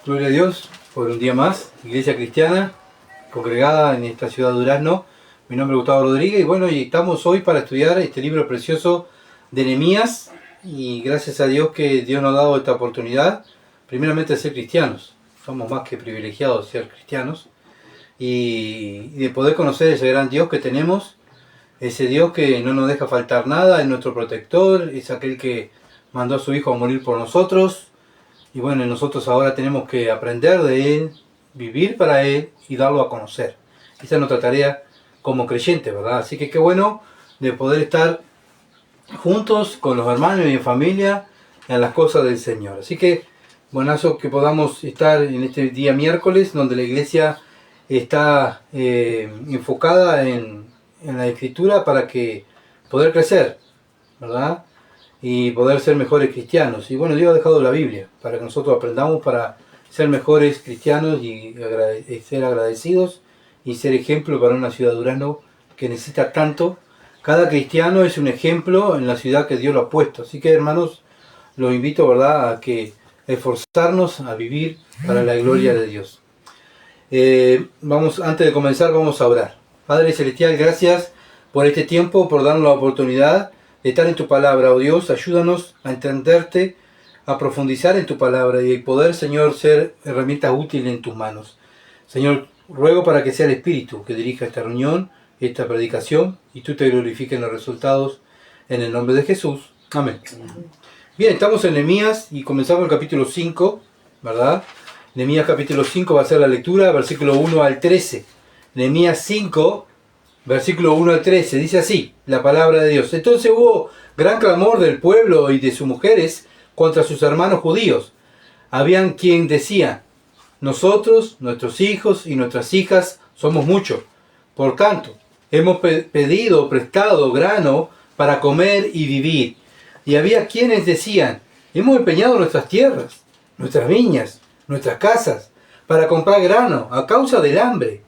Gloria a Dios por un día más, Iglesia Cristiana, congregada en esta ciudad de Durazno. Mi nombre es Gustavo Rodríguez y bueno, y estamos hoy para estudiar este libro precioso de Nehemías y gracias a Dios que Dios nos ha dado esta oportunidad, primeramente de ser cristianos. Somos más que privilegiados de ser cristianos y de poder conocer ese gran Dios que tenemos, ese Dios que no nos deja faltar nada, es nuestro protector, es aquel que mandó a su Hijo a morir por nosotros. Y bueno, nosotros ahora tenemos que aprender de Él, vivir para Él y darlo a conocer. Esa es nuestra tarea como creyentes, ¿verdad? Así que qué bueno de poder estar juntos con los hermanos y en familia en las cosas del Señor. Así que buenazo que podamos estar en este día miércoles, donde la iglesia está enfocada en la Escritura para que poder crecer, ¿verdad? Y poder ser mejores cristianos. Y bueno, Dios ha dejado la Biblia para que nosotros aprendamos para ser mejores cristianos y ser agradecidos y ser ejemplo para una ciudad de Durazno que necesita tanto. Cada cristiano es un ejemplo en la ciudad que Dios lo ha puesto. Así que hermanos, los invito, ¿verdad?, a que esforzarnos a vivir para la gloria de Dios. Antes de comenzar, vamos a orar. Padre Celestial, gracias por este tiempo, por darnos la oportunidad de estar en tu palabra, oh Dios. Ayúdanos a entenderte, a profundizar en tu palabra y poder, Señor, ser herramientas útiles en tus manos. Señor, ruego para que sea el Espíritu que dirija esta reunión, esta predicación, y tú te glorifiques en los resultados, en el nombre de Jesús. Amén. Bien, estamos en Nehemías y comenzamos el capítulo 5, ¿verdad? Nehemías capítulo 5 va a ser la lectura, versículo 1 al 13. Nehemías 5, versículo 1 al 13, dice así, la palabra de Dios. Entonces hubo gran clamor del pueblo y de sus mujeres contra sus hermanos judíos. Habían quien decía, nosotros, nuestros hijos y nuestras hijas somos muchos. Por tanto, hemos pedido prestado grano para comer y vivir. Y había quienes decían, hemos empeñado nuestras tierras, nuestras viñas, nuestras casas, para comprar grano a causa del hambre.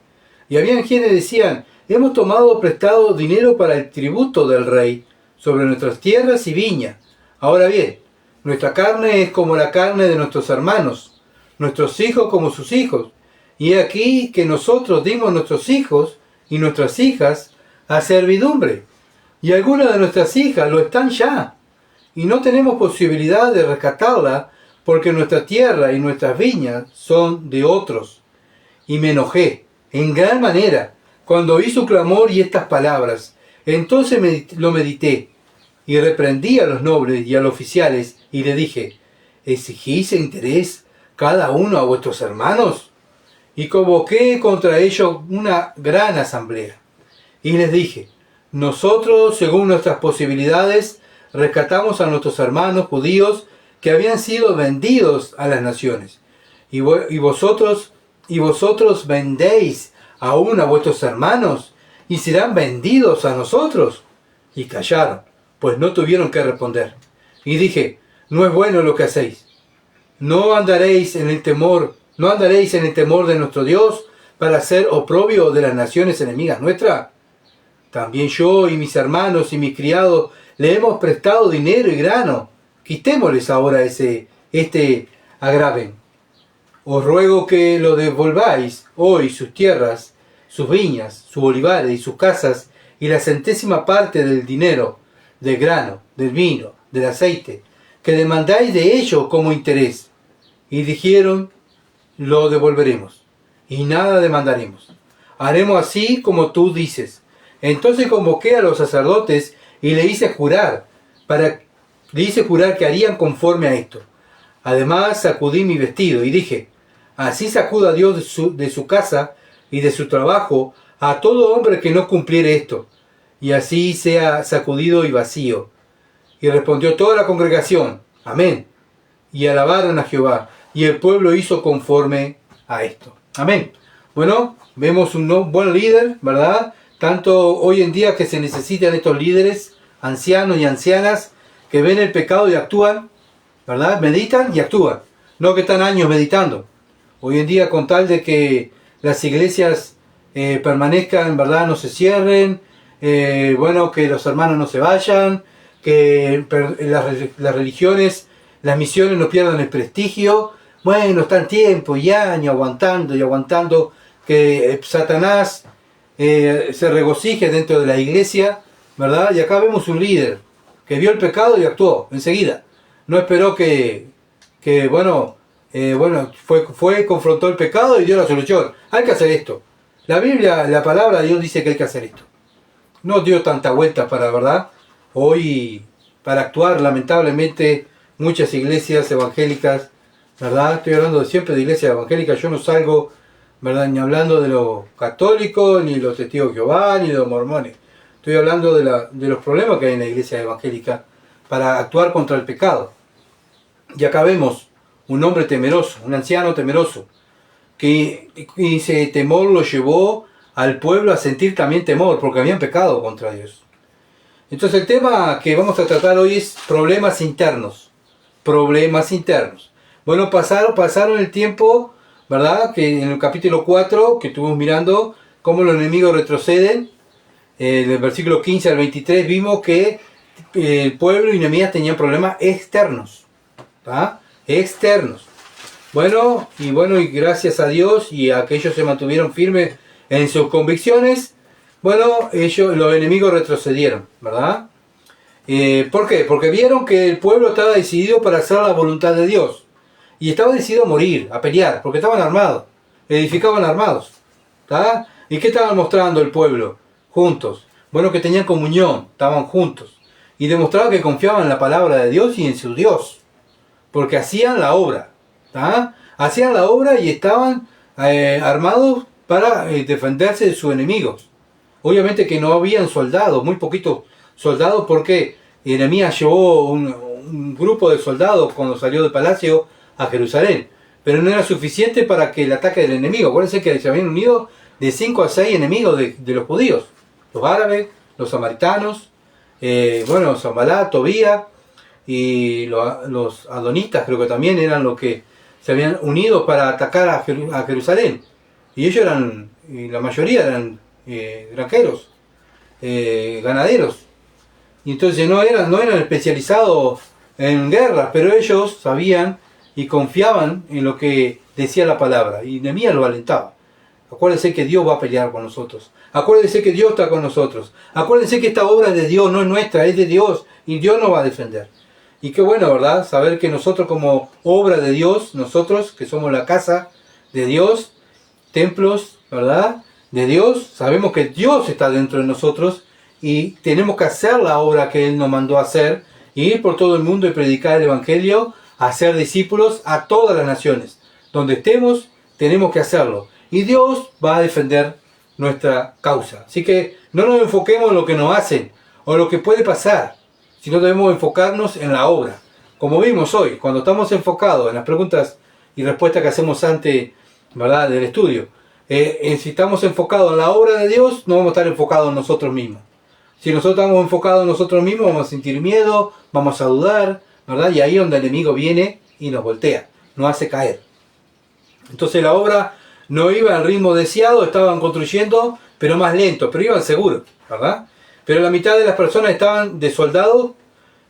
Y habían quienes decían, hemos tomado prestado dinero para el tributo del rey sobre nuestras tierras y viñas. Ahora bien, nuestra carne es como la carne de nuestros hermanos, nuestros hijos como sus hijos. Y he aquí que nosotros dimos nuestros hijos y nuestras hijas a servidumbre. Y algunas de nuestras hijas lo están ya. Y no tenemos posibilidad de rescatarla porque nuestra tierra y nuestras viñas son de otros. Y me enojé en gran manera cuando oí su clamor y estas palabras. Entonces lo medité y reprendí a los nobles y a los oficiales y le dije, ¿exigís interés cada uno a vuestros hermanos? Y convoqué contra ellos una gran asamblea. Y les dije, nosotros, según nuestras posibilidades, rescatamos a nuestros hermanos judíos que habían sido vendidos a las naciones. Y vosotros vendéis aún a vuestros hermanos, y serán vendidos a nosotros. Y callaron, pues no tuvieron que responder. Y dije, no es bueno lo que hacéis. No andaréis en el temor de nuestro Dios para ser oprobio de las naciones enemigas nuestras. También yo y mis hermanos y mis criados le hemos prestado dinero y grano. Quitémosles ahora este agraven. Os ruego que lo devolváis hoy sus tierras, sus viñas, sus olivares y sus casas, y la centésima parte del dinero, del grano, del vino, del aceite, que demandáis de ellos como interés. Y dijeron, lo devolveremos, y nada demandaremos. Haremos así como tú dices. Entonces convoqué a los sacerdotes y le hice jurar que harían conforme a esto. Además sacudí mi vestido y dije, así sacuda Dios de su casa y de su trabajo a todo hombre que no cumpliere esto, y así sea sacudido y vacío. Y respondió toda la congregación, amén, y alabaron a Jehová, y el pueblo hizo conforme a esto. Amén. Bueno, vemos un buen líder, ¿verdad? Tanto hoy en día que se necesitan estos líderes, ancianos y ancianas, que ven el pecado y actúan, ¿verdad? Meditan y actúan. No que están años meditando. Hoy en día, con tal de que las iglesias permanezcan, ¿verdad? No se cierren, que los hermanos no se vayan, que las religiones, las misiones no pierdan el prestigio. Bueno, están tiempo y años aguantando que Satanás se regocije dentro de la iglesia, ¿verdad? Y acá vemos un líder que vio el pecado y actuó enseguida. No esperó confrontó el pecado y dio la solución. Hay que hacer esto. La Biblia, la palabra de Dios dice que hay que hacer esto. No dio tanta vuelta ¿verdad? Hoy, para actuar, lamentablemente, muchas iglesias evangélicas, ¿verdad? Estoy hablando siempre de iglesias evangélicas, yo no salgo, ¿verdad?, ni hablando de los católicos, ni los testigos de Jehová, ni de los mormones. Estoy hablando de los problemas que hay en la iglesia evangélica para actuar contra el pecado. Y acá vemos un hombre temeroso, un anciano temeroso, que ese temor lo llevó al pueblo a sentir también temor, porque habían pecado contra Dios. Entonces el tema que vamos a tratar hoy es problemas internos. Problemas internos. Bueno, pasaron el tiempo, ¿verdad? Que en el capítulo 4, que estuvimos mirando cómo los enemigos retroceden, del versículo 15 al 23, vimos que el pueblo y Nehemías tenían problemas externos. ¿Ah? Externos. Bueno, y gracias a Dios y a que ellos se mantuvieron firmes en sus convicciones, bueno, los enemigos retrocedieron, ¿verdad? ¿Por qué? Porque vieron que el pueblo estaba decidido para hacer la voluntad de Dios. Y estaba decidido a morir, a pelear, porque estaban armados, edificaban armados. ¿Tá? ¿Y qué estaban mostrando el pueblo? Juntos. Bueno, que tenían comunión, estaban juntos. Y demostraban que confiaban en la palabra de Dios y en su Dios. Porque hacían la obra. ¿Tá? Hacían la obra y estaban armados para defenderse de sus enemigos. Obviamente que no habían soldados, muy poquitos soldados, porque Nehemías llevó un grupo de soldados cuando salió del palacio a Jerusalén. Pero no era suficiente para que el ataque del enemigo. Acuérdense que se habían unido de 5 a 6 enemigos de los judíos. Los árabes, los samaritanos, Sanballat, Tobía y los adonitas, creo que también eran los que se habían unido para atacar a Jerusalén. Y ellos la mayoría eran granjeros, ganaderos. Y entonces no eran especializados en guerras, pero ellos sabían y confiaban en lo que decía la palabra. Y Nehemías lo alentaba. Acuérdense que Dios va a pelear con nosotros. Acuérdense que Dios está con nosotros. Acuérdense que esta obra es de Dios, no es nuestra, es de Dios. Y Dios nos va a defender. Y qué bueno, ¿verdad? Saber que nosotros como obra de Dios, nosotros que somos la casa de Dios, templos, ¿verdad?, de Dios, sabemos que Dios está dentro de nosotros y tenemos que hacer la obra que Él nos mandó a hacer, ir por todo el mundo y predicar el Evangelio, hacer discípulos a todas las naciones. Donde estemos, tenemos que hacerlo. Y Dios va a defender nuestra causa. Así que no nos enfoquemos en lo que nos hacen o en lo que puede pasar, sino debemos enfocarnos en la obra. Como vimos hoy, cuando estamos enfocados en las preguntas y respuestas que hacemos antes, ¿verdad?, del estudio, si estamos enfocados en la obra de Dios, no vamos a estar enfocados en nosotros mismos. Si nosotros estamos enfocados en nosotros mismos, vamos a sentir miedo, vamos a dudar, ¿verdad? Y ahí es donde el enemigo viene y nos voltea, nos hace caer. Entonces la obra no iba al ritmo deseado, estaban construyendo, pero más lento, pero iban seguros, ¿verdad? Pero la mitad de las personas estaban de soldados,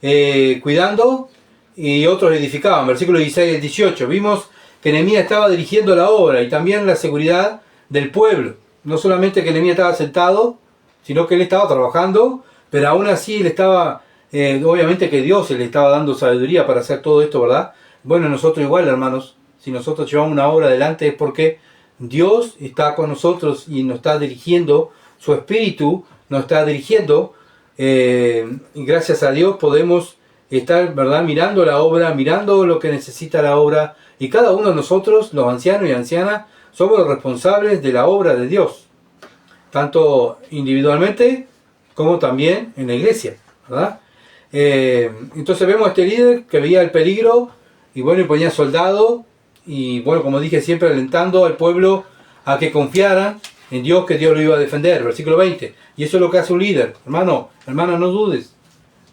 cuidando, y otros edificaban. Versículo 16 y 18, vimos que Nehemías estaba dirigiendo la obra y también la seguridad del pueblo. No solamente que Nehemías estaba sentado, sino que él estaba trabajando, pero aún así él estaba, obviamente que Dios le estaba dando sabiduría para hacer todo esto, ¿verdad? Bueno, nosotros igual, hermanos, si nosotros llevamos una obra adelante es porque Dios está con nosotros y nos está dirigiendo, su espíritu nos está dirigiendo, y gracias a Dios podemos estar, ¿verdad?, mirando la obra, mirando lo que necesita la obra, y cada uno de nosotros, los ancianos y ancianas, somos los responsables de la obra de Dios, tanto individualmente como también en la iglesia, ¿verdad? Entonces vemos a este líder que veía el peligro y bueno, y ponía soldados y bueno, como dije, siempre alentando al pueblo a que confiaran en Dios, que Dios lo iba a defender. Versículo 20. Y eso es lo que hace un líder. Hermano, hermana, no dudes.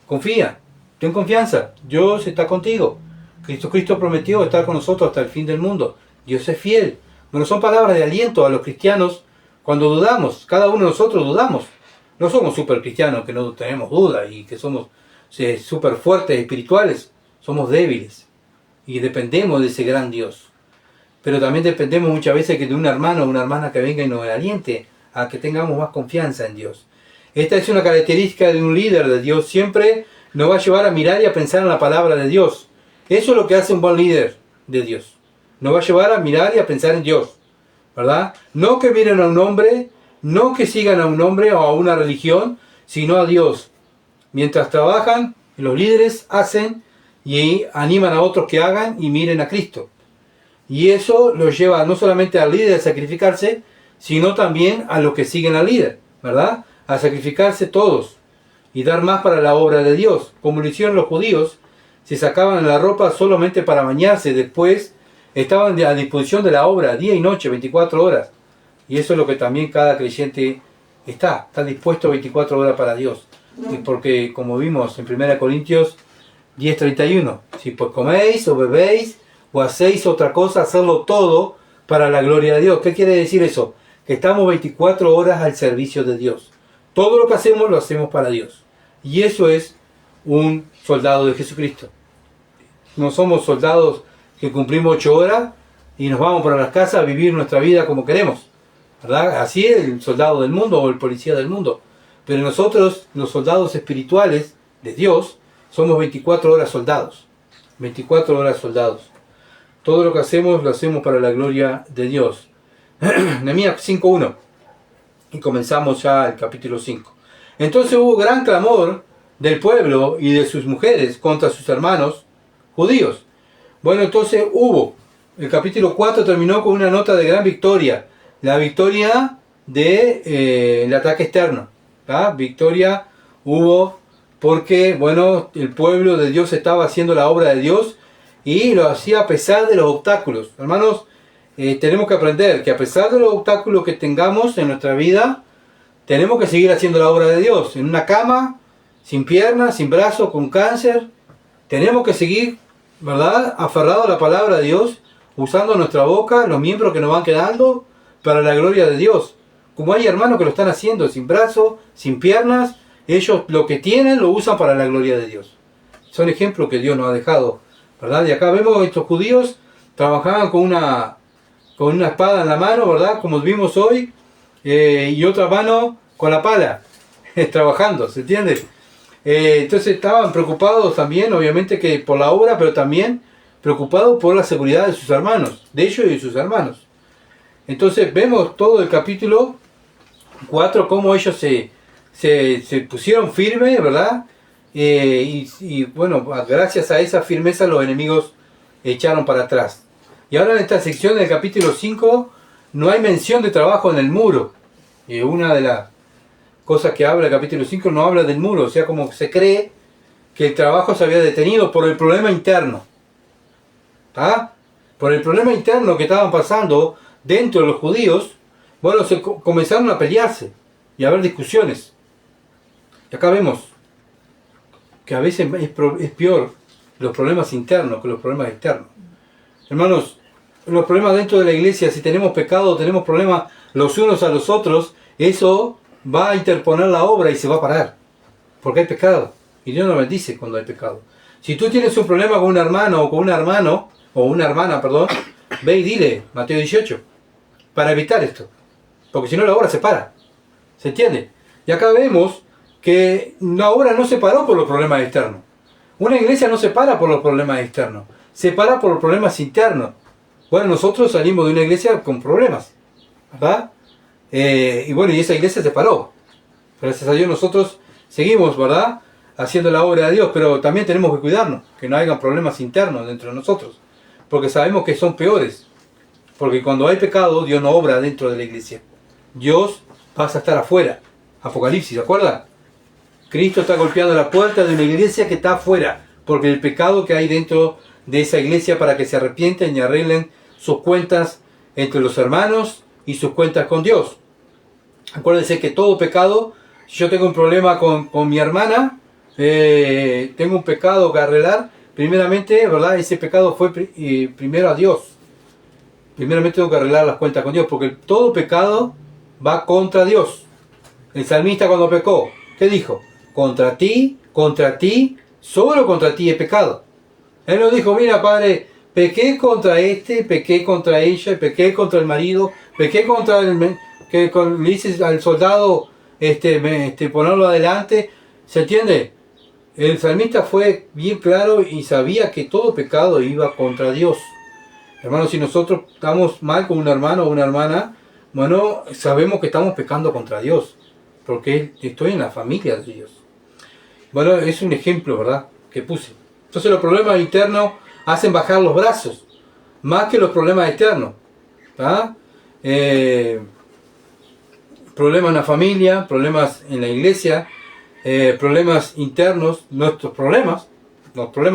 Confía. Ten confianza. Dios está contigo. Cristo prometió estar con nosotros hasta el fin del mundo. Dios es fiel. Bueno, son palabras de aliento a los cristianos cuando dudamos. Cada uno de nosotros dudamos. No somos super cristianos que no tenemos duda y que somos súper fuertes, espirituales, somos débiles y dependemos de ese gran Dios. Pero también dependemos muchas veces que de un hermano o una hermana que venga y nos aliente a que tengamos más confianza en Dios. Esta es una característica de un líder de Dios. Siempre nos va a llevar a mirar y a pensar en la palabra de Dios. Eso es lo que hace un buen líder de Dios. Nos va a llevar a mirar y a pensar en Dios, ¿verdad? No que miren a un hombre, no que sigan a un hombre o a una religión, sino a Dios. Mientras trabajan, los líderes hacen y animan a otros que hagan y miren a Cristo. Y eso los lleva no solamente al líder a sacrificarse, sino también a los que siguen al líder, ¿verdad? A sacrificarse todos y dar más para la obra de Dios. Como lo hicieron los judíos, se sacaban la ropa solamente para bañarse, después estaban a disposición de la obra, día y noche, 24 horas. Y eso es lo que también cada creyente está dispuesto 24 horas para Dios. Y porque, como vimos en 1 Corintios 10:31, si pues coméis o bebéis o hacéis otra cosa, hacerlo todo para la gloria de Dios. ¿Qué quiere decir eso? Que estamos 24 horas al servicio de Dios. Todo lo que hacemos lo hacemos para Dios. Y eso es un soldado de Jesucristo. No somos soldados que cumplimos 8 horas y nos vamos para las casas a vivir nuestra vida como queremos, ¿verdad? Así es el soldado del mundo o el policía del mundo. Pero nosotros, los soldados espirituales de Dios, somos 24 horas soldados. 24 horas soldados. Todo lo que hacemos lo hacemos para la gloria de Dios. Nehemías 5:1. Y comenzamos ya el capítulo 5. Entonces hubo gran clamor del pueblo y de sus mujeres contra sus hermanos judíos. Bueno, entonces el capítulo 4 terminó con una nota de gran victoria. La victoria del ataque externo. ¿Ah? Victoria hubo porque, bueno, el pueblo de Dios estaba haciendo la obra de Dios y lo hacía a pesar de los obstáculos. Hermanos, tenemos que aprender que a pesar de los obstáculos que tengamos en nuestra vida, tenemos que seguir haciendo la obra de Dios. En una cama, sin piernas, sin brazos, con cáncer, tenemos que seguir, ¿verdad?, aferrado a la palabra de Dios, usando nuestra boca, los miembros que nos van quedando, para la gloria de Dios. Como hay hermanos que lo están haciendo sin brazos, sin piernas, ellos lo que tienen lo usan para la gloria de Dios. Son ejemplos que Dios nos ha dejado, ¿verdad? Y acá vemos que estos judíos trabajaban con una espada en la mano, ¿verdad? Como vimos hoy, y otra mano con la pala, trabajando, ¿se entiende? Entonces estaban preocupados también, obviamente, que por la obra, pero también preocupados por la seguridad de sus hermanos, de ellos y de sus hermanos. Entonces vemos todo el capítulo 4, cómo ellos se pusieron firmes, ¿verdad? Y bueno, gracias a esa firmeza los enemigos echaron para atrás. Y ahora en esta sección del capítulo 5 no hay mención de trabajo en el muro. Una de las cosas que habla el capítulo 5 no habla del muro, o sea, como se cree que el trabajo se había detenido por el problema interno. ¿Ah? Por el problema interno que estaban pasando dentro de los judíos, bueno, comenzaron a pelearse y a haber discusiones. Y acá vemos que a veces es peor los problemas internos que los problemas externos. Hermanos, los problemas dentro de la iglesia, si tenemos pecado, tenemos problemas los unos a los otros, eso va a interponer la obra y se va a parar. Porque hay pecado. Y Dios nos bendice cuando hay pecado. Si tú tienes un problema con un hermano o con un hermano, o una hermana, perdón, ve y dile, Mateo 18, para evitar esto. Porque si no la obra se para. ¿Se entiende? Y acá vemos que la obra no se paró por los problemas externos. Una iglesia no se para por los problemas externos. Se para por los problemas internos. Bueno, nosotros salimos de una iglesia con problemas, ¿verdad? Y bueno, y esa iglesia se paró. Gracias a Dios nosotros seguimos, ¿verdad?, haciendo la obra de Dios, pero también tenemos que cuidarnos, que no haya problemas internos dentro de nosotros, porque sabemos que son peores. Porque cuando hay pecado, Dios no obra dentro de la iglesia. Dios pasa a estar afuera. Apocalipsis, ¿se acuerdan? Cristo está golpeando la puerta de una iglesia que está afuera, porque el pecado que hay dentro de esa iglesia, para que se arrepienten y arreglen sus cuentas entre los hermanos y sus cuentas con Dios. Acuérdense que todo pecado, si yo tengo un problema con mi hermana, tengo un pecado que arreglar, primeramente, ¿verdad?, ese pecado fue primero a Dios. Primeramente tengo que arreglar las cuentas con Dios, porque todo pecado va contra Dios. El salmista cuando pecó, ¿qué dijo? Contra ti, contra ti, solo contra ti he pecado. Él nos dijo, mira padre, pequé contra pequé contra ella, pequé contra el marido, pequé contra le dices al soldado ponerlo adelante. ¿Se entiende? El salmista fue bien claro y sabía que todo pecado iba contra Dios. Hermanos, si nosotros estamos mal con un hermano o una hermana, bueno, sabemos que estamos pecando contra Dios, porque estoy en la familia de Dios. Bueno, es un ejemplo, ¿verdad?, que puse. Entonces los problemas internos hacen bajar los brazos, más que los problemas externos. Problemas en la familia, problemas en la iglesia, problemas internos, los problemas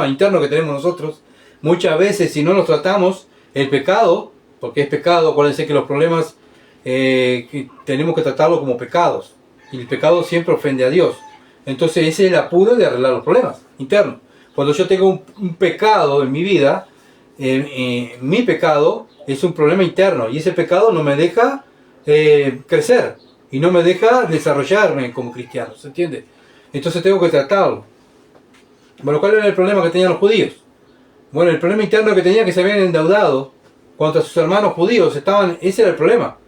internos que tenemos nosotros, muchas veces si no los tratamos, el pecado, porque es pecado, acuérdense que los problemas que tenemos que tratarlos como pecados, y el pecado siempre ofende a Dios. Entonces ese es el apuro de arreglar los problemas internos. Cuando yo tengo un pecado en mi vida, mi pecado es un problema interno, y ese pecado no me deja crecer, y no me deja desarrollarme como cristiano, ¿se entiende? Entonces tengo que tratarlo. Bueno, ¿cuál era el problema que tenían los judíos? Bueno, el problema interno que tenían, que se habían endeudado contra sus hermanos judíos, ese era el problema.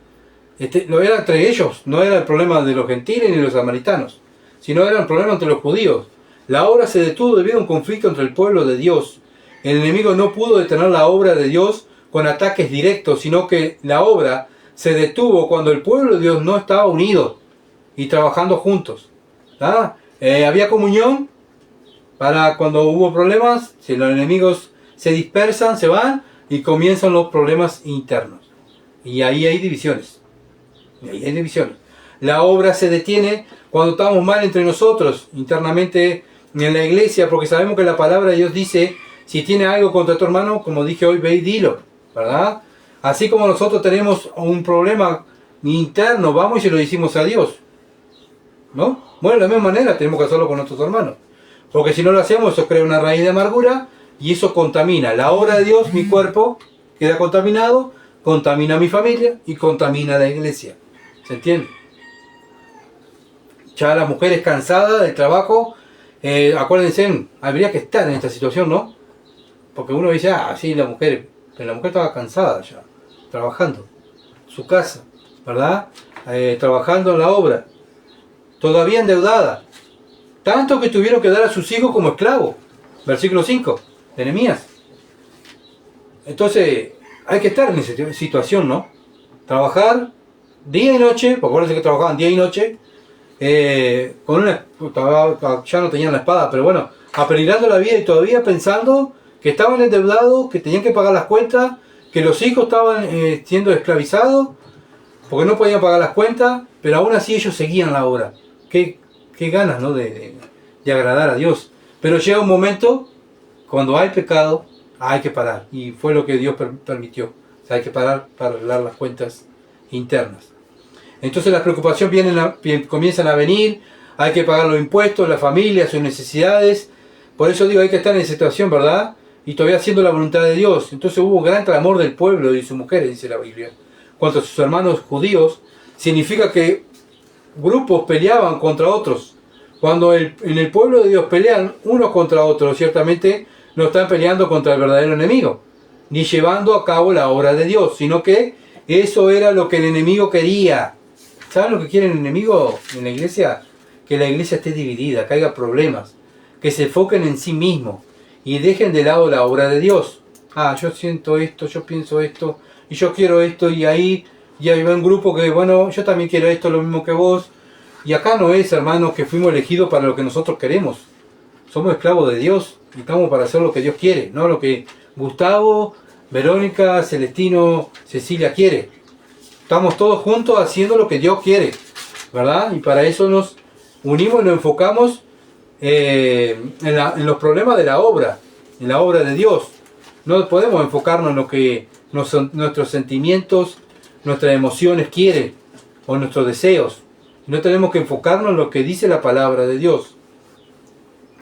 No era entre ellos, no era el problema de los gentiles ni de los samaritanos, sino era el problema entre los judíos. La obra se detuvo debido a un conflicto entre el pueblo de Dios. El enemigo no pudo detener la obra de Dios con ataques directos, sino que la obra se detuvo cuando el pueblo de Dios no estaba unido y trabajando juntos. Había comunión para cuando hubo problemas, si los enemigos se dispersan, se van y comienzan los problemas internos. Y ahí hay divisiones. La obra se detiene cuando estamos mal entre nosotros, internamente en la iglesia, porque sabemos que la palabra de Dios dice, si tienes algo contra tu hermano, como dije hoy, ve y dilo, ¿verdad? Así como nosotros tenemos un problema interno, vamos y se lo decimos a Dios, ¿no? Bueno, de la misma manera tenemos que hacerlo con nuestros hermanos, porque si no lo hacemos, eso crea una raíz de amargura y eso contamina la obra de Dios, mi cuerpo queda contaminado, contamina a mi familia y contamina a la iglesia. ¿Se entiende? Ya las mujeres cansadas del trabajo, acuérdense, habría que estar en esta situación, ¿no? Porque uno dice, sí, la mujer, pero la mujer estaba cansada ya, trabajando, su casa, ¿verdad? Trabajando en la obra, todavía endeudada, tanto que tuvieron que dar a sus hijos como esclavos. Versículo 5, de Nehemías. Entonces, hay que estar en esa situación, ¿no? Trabajar día y noche, porque acuérdense que trabajaban día y noche, ya no tenían la espada, pero bueno, apeligrando la vida y todavía pensando que estaban endeudados, que tenían que pagar las cuentas, que los hijos estaban siendo esclavizados, porque no podían pagar las cuentas, pero aún así ellos seguían la obra. Qué ganas, ¿no? de agradar a Dios. Pero llega un momento, cuando hay pecado, hay que parar, y fue lo que Dios permitió. O sea, hay que parar para arreglar las cuentas internas. Entonces las preocupaciones comienzan a venir, hay que pagar los impuestos, la familia, sus necesidades. Por eso digo, hay que estar en esa situación, ¿verdad? Y todavía haciendo la voluntad de Dios. Entonces hubo un gran clamor del pueblo y sus mujeres, dice la Biblia, contra sus hermanos judíos. Significa que grupos peleaban contra otros. Cuando en el pueblo de Dios pelean unos contra otros, ciertamente no están peleando contra el verdadero enemigo, ni llevando a cabo la obra de Dios, sino que eso era lo que el enemigo quería. ¿Saben lo que quiere el enemigo en la iglesia? Que la iglesia esté dividida, que haya problemas, que se enfoquen en sí mismos y dejen de lado la obra de Dios. Yo siento esto, yo pienso esto, y yo quiero esto, y ahí va un grupo que, bueno, yo también quiero esto, lo mismo que vos. Y acá no es, hermanos, que fuimos elegidos para lo que nosotros queremos. Somos esclavos de Dios y estamos para hacer lo que Dios quiere, no lo que Gustavo, Verónica, Celestino, Cecilia quiere. Estamos todos juntos haciendo lo que Dios quiere, ¿verdad? Y para eso nos unimos y nos enfocamos en los problemas de la obra, en la obra de Dios. No podemos enfocarnos en lo que nuestros sentimientos, nuestras emociones quieren o nuestros deseos. No tenemos que enfocarnos en lo que dice la palabra de Dios.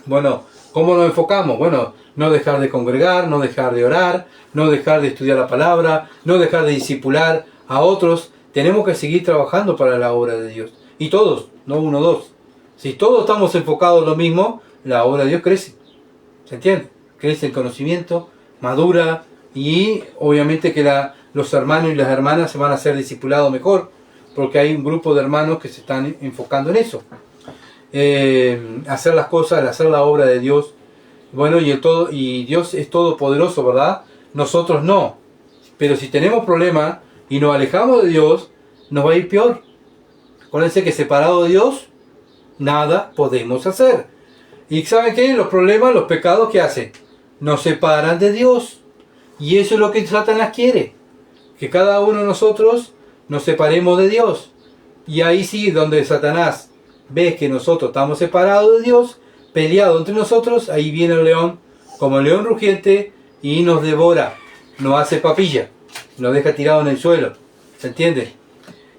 Bueno, ¿cómo nos enfocamos? Bueno, no dejar de congregar, no dejar de orar, no dejar de estudiar la palabra, no dejar de discipular a otros. Tenemos que seguir trabajando para la obra de Dios. Y todos, no uno o dos. Si todos estamos enfocados en lo mismo, la obra de Dios crece. ¿Se entiende? Crece el conocimiento, madura, y obviamente que los hermanos y las hermanas se van a ser discipulados mejor, porque hay un grupo de hermanos que se están enfocando en eso. Hacer las cosas, hacer la obra de Dios. Bueno, y Dios es todopoderoso, ¿verdad? Nosotros no. Pero si tenemos problemas y nos alejamos de Dios, nos va a ir peor. Acuérdense que separado de Dios, nada podemos hacer. ¿Y saben qué? Los problemas, los pecados, ¿qué hacen? Nos separan de Dios. Y eso es lo que Satanás quiere. Que cada uno de nosotros nos separemos de Dios. Y ahí sí, donde Satanás ve que nosotros estamos separados de Dios, peleados entre nosotros, ahí viene el león, como el león rugiente, y nos devora, nos hace papilla, nos deja tirado en el suelo. ¿Se entiende?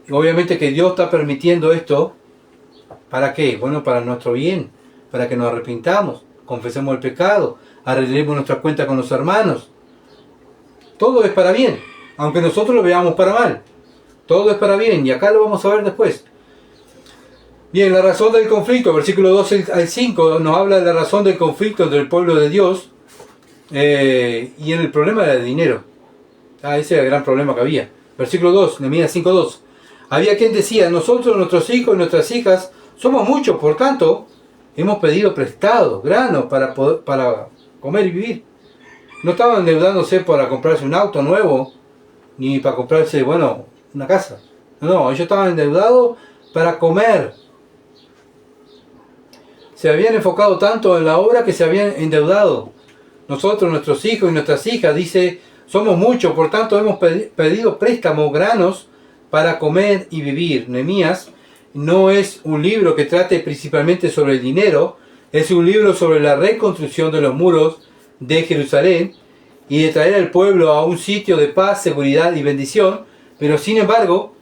Y obviamente que Dios está permitiendo esto, ¿para qué? Bueno, para nuestro bien, para que nos arrepintamos, confesemos el pecado, arreglemos nuestra cuenta con los hermanos. Todo es para bien, aunque nosotros lo veamos para mal. Todo es para bien, y acá lo vamos a ver después. Bien, la razón del conflicto, versículo 2 al 5, nos habla de la razón del conflicto entre el pueblo de Dios y en el problema del dinero. Ese era el gran problema que había. Versículo 2, Nehemías 5:2. Había quien decía, nosotros, nuestros hijos y nuestras hijas, somos muchos, por tanto, hemos pedido prestado grano para comer y vivir. No estaban endeudándose para comprarse un auto nuevo, ni para comprarse, bueno, una casa. No, ellos estaban endeudados para comer. Se habían enfocado tanto en la obra que se habían endeudado. Nosotros, nuestros hijos y nuestras hijas, dice, somos muchos, por tanto hemos pedido préstamos, granos, para comer y vivir. Nehemías no es un libro que trate principalmente sobre el dinero, es un libro sobre la reconstrucción de los muros de Jerusalén y de traer al pueblo a un sitio de paz, seguridad y bendición. Pero sin embargo,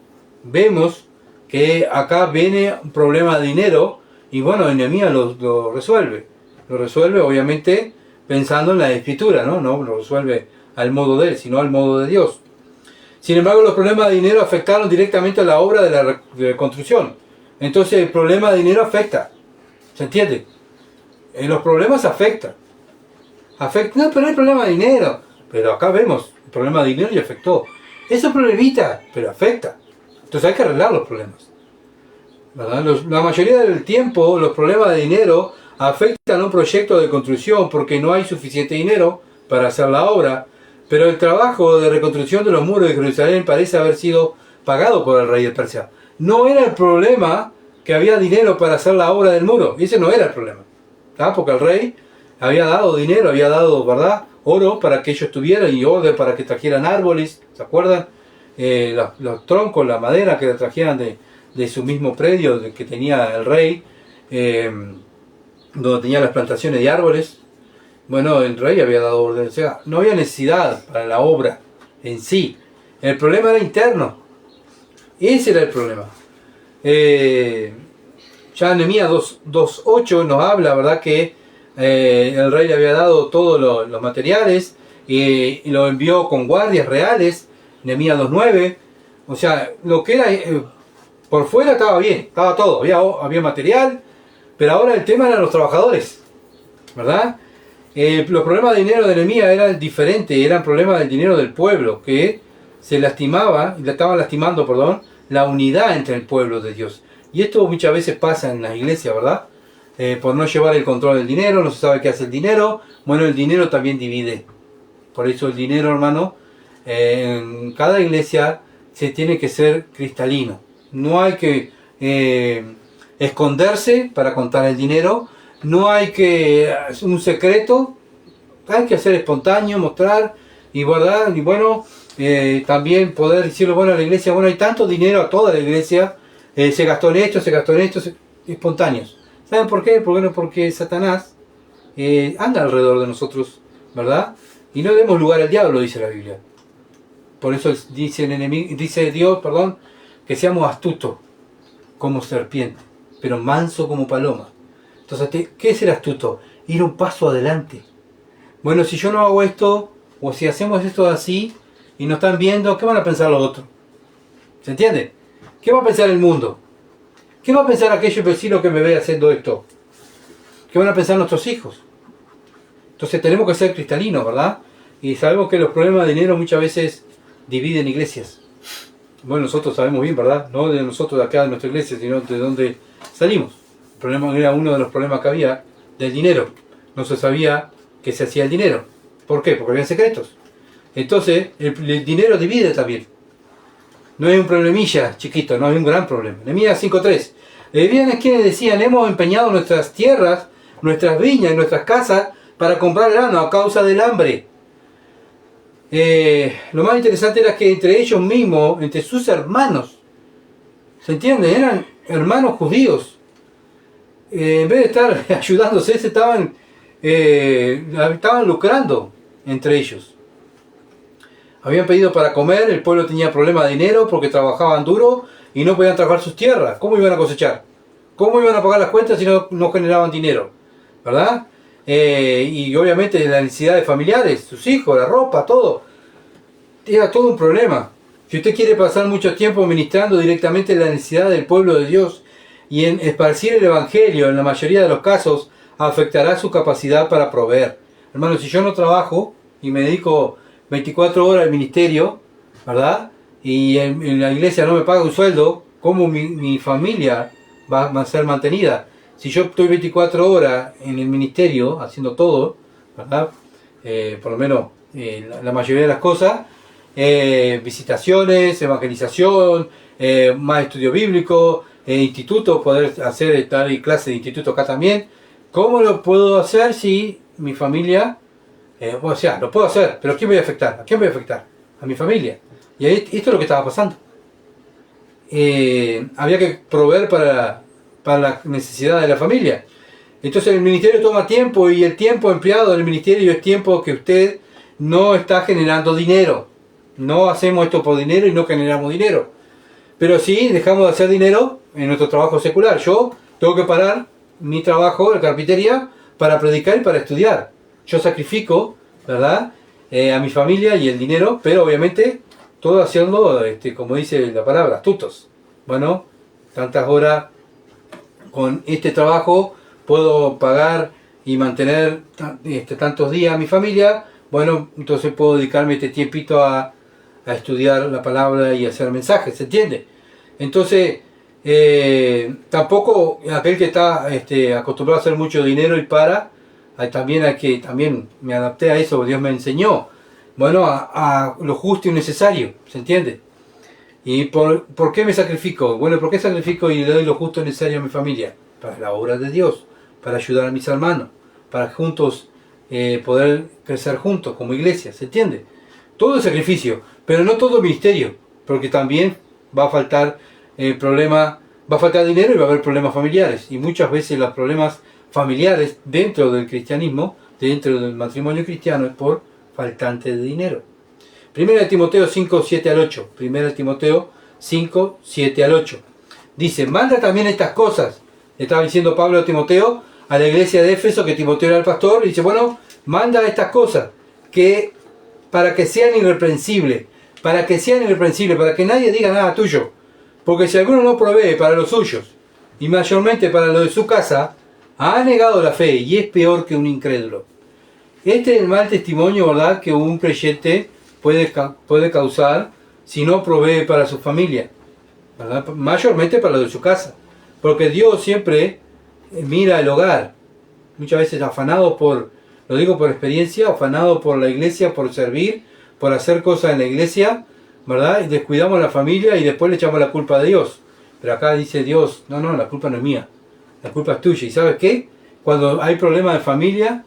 vemos que acá viene un problema de dinero y bueno, Nehemías lo resuelve. Lo resuelve obviamente pensando en la escritura, ¿no? No lo resuelve al modo de él, sino al modo de Dios. Sin embargo, los problemas de dinero afectaron directamente a la obra de la reconstrucción. Entonces el problema de dinero afecta. ¿Se entiende? Los problemas afectan. No, pero no hay problema de dinero. Pero acá vemos, el problema de dinero ya afectó. Es un problemita, pero afecta. Entonces hay que arreglar los problemas. ¿Verdad? La mayoría del tiempo los problemas de dinero afectan a un proyecto de construcción porque no hay suficiente dinero para hacer la obra. Pero el trabajo de reconstrucción de los muros de Jerusalén parece haber sido pagado por el rey de Persia. No era el problema que había dinero para hacer la obra del muro. Ese no era el problema. Porque el rey había dado dinero, había dado, ¿verdad?, oro para que ellos tuvieran y orden para que trajeran árboles. ¿Se acuerdan? Los troncos, la madera que trajeran de su mismo predio que tenía el rey, donde tenía las plantaciones de árboles. Bueno, el rey había dado orden, o sea, no había necesidad para la obra en sí. El problema era interno. Ese era el problema. Ya Nehemías 2:8 nos habla, ¿verdad?, que el rey le había dado todos los materiales y lo envió con guardias reales. Nehemías 2:9. O sea, lo que era por fuera estaba bien, estaba todo, había material, pero ahora el tema eran los trabajadores, ¿verdad? Los problemas de dinero de Nehemías eran diferentes, eran problemas del dinero del pueblo, que se lastimaba, le estaban lastimando, la unidad entre el pueblo de Dios. Y esto muchas veces pasa en las iglesias, ¿verdad? Por no llevar el control del dinero, no se sabe qué hace el dinero. Bueno, el dinero también divide. Por eso el dinero, hermano, en cada iglesia se tiene que ser cristalino. No hay que esconderse para contar el dinero. No hay que un secreto, hay que hacer espontáneo, mostrar y guardar, y bueno, también poder decirle, bueno, a la iglesia, bueno, hay tanto dinero a toda la iglesia, se gastó en esto, espontáneos. ¿Saben por qué? Porque Satanás anda alrededor de nosotros, ¿verdad? Y no demos lugar al diablo, dice la Biblia. Por eso dice Dios, que seamos astutos como serpiente, pero manso como paloma. Entonces, ¿qué es ser astuto? Ir un paso adelante. Bueno, si yo no hago esto, o si hacemos esto así, y nos están viendo, ¿qué van a pensar los otros? ¿Se entiende? ¿Qué va a pensar el mundo? ¿Qué va a pensar aquellos vecinos que me ve haciendo esto? ¿Qué van a pensar nuestros hijos? Entonces tenemos que ser cristalinos, ¿verdad? Y sabemos que los problemas de dinero muchas veces dividen iglesias. Bueno, nosotros sabemos bien, ¿verdad? No de nosotros de acá, de nuestra iglesia, sino de donde salimos. El problema era uno de los problemas que había del dinero. No se sabía qué se hacía el dinero. ¿Por qué? Porque había secretos. Entonces, el dinero divide también. No es un problemilla chiquito, no es un gran problema. Nehemías 5:3. Habían quienes decían, hemos empeñado nuestras tierras, nuestras viñas y nuestras casas para comprar grano a causa del hambre. Lo más interesante era que entre ellos mismos, entre sus hermanos, ¿se entiende? Eran hermanos judíos. En vez de estar ayudándose, estaban lucrando entre ellos. Habían pedido para comer, el pueblo tenía problemas de dinero porque trabajaban duro y no podían trabajar sus tierras. ¿Cómo iban a cosechar? ¿Cómo iban a pagar las cuentas si no generaban dinero? ¿Verdad? Y obviamente las necesidades familiares, sus hijos, la ropa, todo. Era todo un problema. Si usted quiere pasar mucho tiempo ministrando directamente la necesidad del pueblo de Dios y en esparcir el Evangelio, en la mayoría de los casos, afectará su capacidad para proveer. Hermano, si yo no trabajo y me dedico 24 horas al ministerio, ¿verdad? Y en la iglesia no me paga un sueldo, ¿cómo mi familia va a ser mantenida? Si yo estoy 24 horas en el ministerio haciendo todo, ¿verdad? Por lo menos la mayoría de las cosas, visitaciones, evangelización, más estudio bíblico, instituto, poder hacer tal clase de instituto acá también. ¿Cómo lo puedo hacer si mi familia, o sea, lo puedo hacer, pero ¿quién voy a afectar? ¿A quién voy a afectar? A mi familia. Y esto es lo que estaba pasando. Había que proveer para las necesidades de la familia. Entonces el ministerio toma tiempo y el tiempo empleado en el ministerio es tiempo que usted no está generando dinero. No hacemos esto por dinero y no generamos dinero. Pero sí dejamos de hacer dinero en nuestro trabajo secular. Yo tengo que parar mi trabajo de carpintería para predicar y para estudiar. Yo sacrifico, ¿verdad? A mi familia y el dinero, pero obviamente todo haciendo, como dice la palabra, astutos. Bueno, tantas horas con este trabajo puedo pagar y mantener tantos días a mi familia. Bueno, entonces puedo dedicarme este tiempito a estudiar la palabra y hacer mensajes, ¿se entiende? Entonces, tampoco aquel que está acostumbrado a hacer mucho dinero y también me adapté a eso, Dios me enseñó, bueno, a lo justo y necesario, ¿se entiende? ¿Y por qué me sacrifico? Bueno, ¿por qué sacrifico y le doy lo justo y necesario a mi familia? Para la obra de Dios, para ayudar a mis hermanos, para juntos poder crecer juntos como iglesia, ¿se entiende? Todo es sacrificio, pero no todo ministerio, porque también va a faltar va a faltar dinero y va a haber problemas familiares. Y muchas veces los problemas familiares dentro del cristianismo, dentro del matrimonio cristiano, es por faltante de dinero. 1 Timoteo 5, 7 al 8. 1 Timoteo 5, 7 al 8. Dice, manda también estas cosas. Le estaba diciendo Pablo a Timoteo, a la iglesia de Éfeso, que Timoteo era el pastor, y dice, bueno, manda estas cosas, para que sean irreprensibles, para que nadie diga nada tuyo. Porque si alguno no provee para los suyos, y mayormente para lo de su casa, ha negado la fe y es peor que un incrédulo. Este es el mal testimonio, ¿verdad?, que un creyente puede causar si no provee para su familia, ¿verdad? Mayormente para lo de su casa. Porque Dios siempre mira el hogar. Muchas veces afanado lo digo por experiencia, afanado por la iglesia, por servir, por hacer cosas en la iglesia, ¿verdad? Y descuidamos la familia y después le echamos la culpa a Dios. Pero acá dice Dios, no, la culpa no es mía, la culpa es tuya. ¿Y sabes qué? Cuando hay problemas de familia,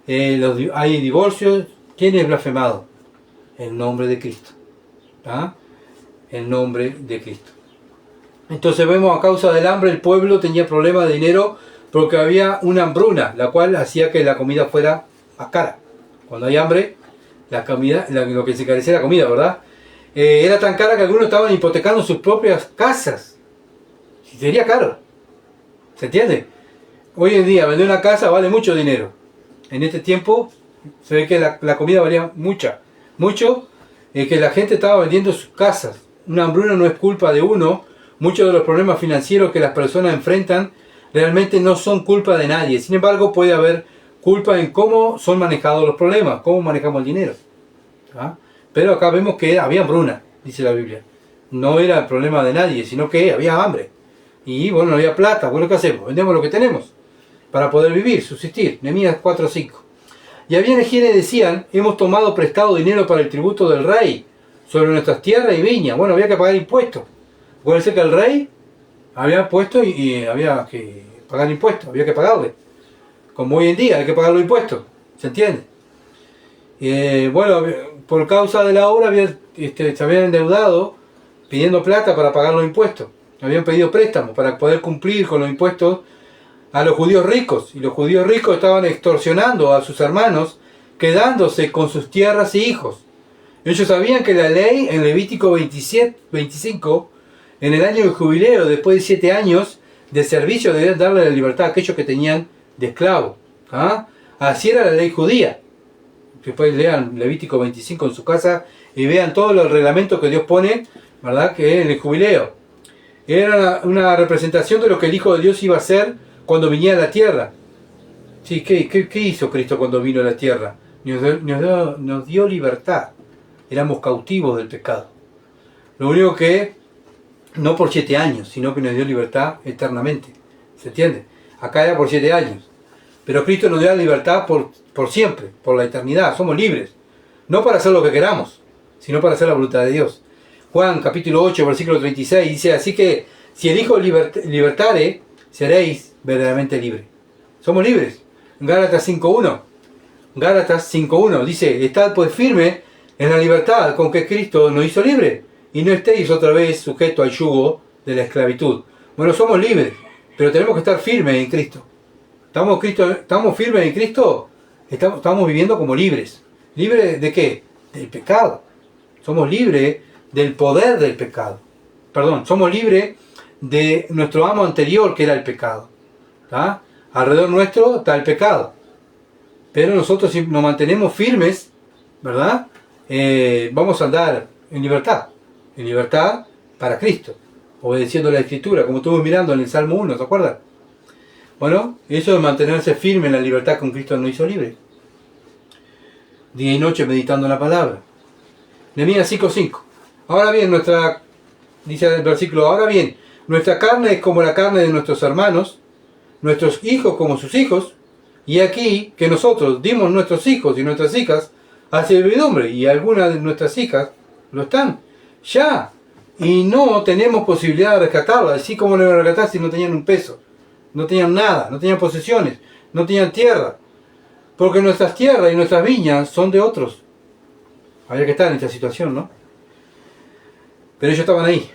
hay divorcios, ¿quién es blasfemado? El nombre de Cristo. ¿Ah? El nombre de Cristo. Entonces vemos, a causa del hambre el pueblo tenía problemas de dinero porque había una hambruna, la cual hacía que la comida fuera más cara. Cuando hay hambre, lo que se encarecía la comida, ¿verdad? Era tan cara que algunos estaban hipotecando sus propias casas. Y sería caro. ¿Se entiende? Hoy en día vender una casa vale mucho dinero. En este tiempo se ve que la comida valía mucho, que la gente estaba vendiendo sus casas. Una hambruna no es culpa de uno. Muchos de los problemas financieros que las personas enfrentan realmente no son culpa de nadie. Sin embargo, puede haber culpa en cómo son manejados los problemas, cómo manejamos el dinero. ¿Ah? Pero acá vemos que había hambruna, dice la Biblia. No era el problema de nadie, sino que había hambre. Y bueno, no había plata. Bueno, ¿qué hacemos? Vendemos lo que tenemos para poder vivir, subsistir. Nehemías 4:5. Y había quienes decían, hemos tomado prestado dinero para el tributo del rey sobre nuestras tierras y viñas. Bueno, había que pagar impuestos. Acuérdense que el rey había puesto y había que pagar impuestos, había que pagarle. Como hoy en día hay que pagar los impuestos, ¿se entiende? Bueno, por causa de la obra se habían endeudado pidiendo plata para pagar los impuestos. Habían pedido préstamos para poder cumplir con los impuestos a los judíos ricos. Y los judíos ricos estaban extorsionando a sus hermanos, quedándose con sus tierras y hijos. Ellos sabían que la ley en Levítico 25, en el año del jubileo, después de 7 años de servicio, debían darle la libertad a aquellos que tenían de esclavo. ¿Ah? Así era la ley judía. Después lean Levítico 25 en su casa y vean todos los reglamentos que Dios pone, ¿verdad?, que en el jubileo. Era una representación de lo que el Hijo de Dios iba a hacer cuando viniera a la tierra. Sí, ¿qué hizo Cristo cuando vino a la tierra? Nos dio libertad. Éramos cautivos del pecado. Lo único que, no por 7 años, sino que nos dio libertad eternamente. ¿Se entiende? Acá era por 7 años. Pero Cristo nos dio la libertad por siempre, por la eternidad. Somos libres. No para hacer lo que queramos, sino para hacer la voluntad de Dios. Juan capítulo 8, versículo 36 dice, así que si el Hijo libertare, seréis verdaderamente libres. Somos libres. Gálatas 5.1. Gálatas 5.1 dice, estad pues firme en la libertad con que Cristo nos hizo libre, y no estéis otra vez sujetos al yugo de la esclavitud. Bueno, somos libres, pero tenemos que estar firmes en Cristo. ¿Estamos firmes en Cristo? Estamos viviendo como libres. ¿Libres de qué? Del pecado. Somos libres del poder del pecado. Perdón, somos libres de nuestro amo anterior, que era el pecado. ¿Tá? Alrededor nuestro está el pecado. Pero nosotros, si nos mantenemos firmes, ¿verdad? Vamos a andar en libertad para Cristo, obedeciendo la Escritura, como estuvimos mirando en el Salmo 1, ¿se acuerdan? Bueno, eso de mantenerse firme en la libertad con Cristo nos hizo libre. Día y noche meditando en la palabra. Nehemías 5:5. Ahora bien, dice el versículo, ahora bien, nuestra carne es como la carne de nuestros hermanos, nuestros hijos como sus hijos, y aquí que nosotros dimos nuestros hijos y nuestras hijas a servidumbre, y algunas de nuestras hijas lo están ya, y no tenemos posibilidad de rescatarlas. Así como lo iban a rescatar si no tenían un peso, no tenían nada, no tenían posesiones, no tenían tierra, porque nuestras tierras y nuestras viñas son de otros. Había que estar en esta situación, ¿no? Pero ellos estaban ahí.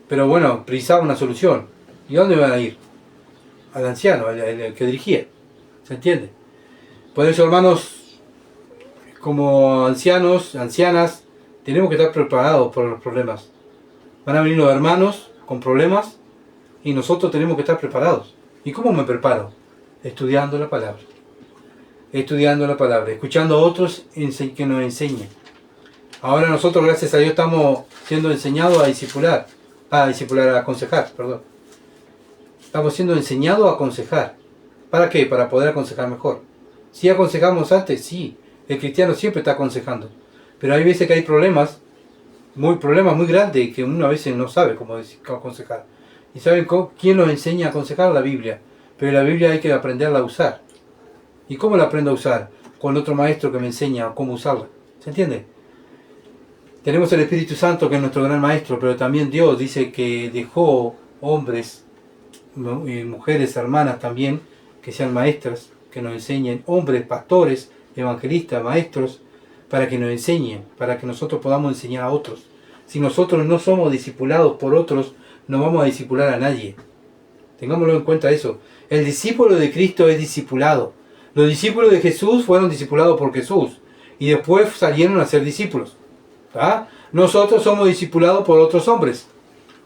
Pero bueno, precisaban una solución. ¿Y a dónde iban a ir? Al anciano, el que dirigía. ¿Se entiende? Por eso, hermanos, como ancianos, ancianas, tenemos que estar preparados por los problemas. Van a venir los hermanos con problemas y nosotros tenemos que estar preparados. ¿Y cómo me preparo? Estudiando la palabra. Estudiando la palabra, escuchando a otros que nos enseñen. Ahora nosotros, gracias a Dios, estamos siendo enseñados a discipular, a aconsejar, perdón. Estamos siendo enseñados a aconsejar. ¿Para qué? Para poder aconsejar mejor. Si aconsejamos antes, sí, el cristiano siempre está aconsejando. Pero hay veces que hay problemas muy grandes que uno a veces no sabe cómo aconsejar. ¿Y saben quién nos enseña a aconsejar? La Biblia. Pero la Biblia hay que aprenderla a usar. ¿Y cómo la aprendo a usar? Con otro maestro que me enseña cómo usarla. ¿Se entiende? Tenemos el Espíritu Santo, que es nuestro gran maestro, pero también Dios dice que dejó hombres y mujeres, hermanas también, que sean maestras, que nos enseñen, hombres, pastores, evangelistas, maestros, para que nos enseñen, para que nosotros podamos enseñar a otros. Si nosotros no somos discipulados por otros, no vamos a discipular a nadie. Tengámoslo en cuenta eso. El discípulo de Cristo es discipulado. Los discípulos de Jesús fueron discipulados por Jesús y después salieron a ser discípulos. ¿Ah? Nosotros somos discipulados por otros hombres,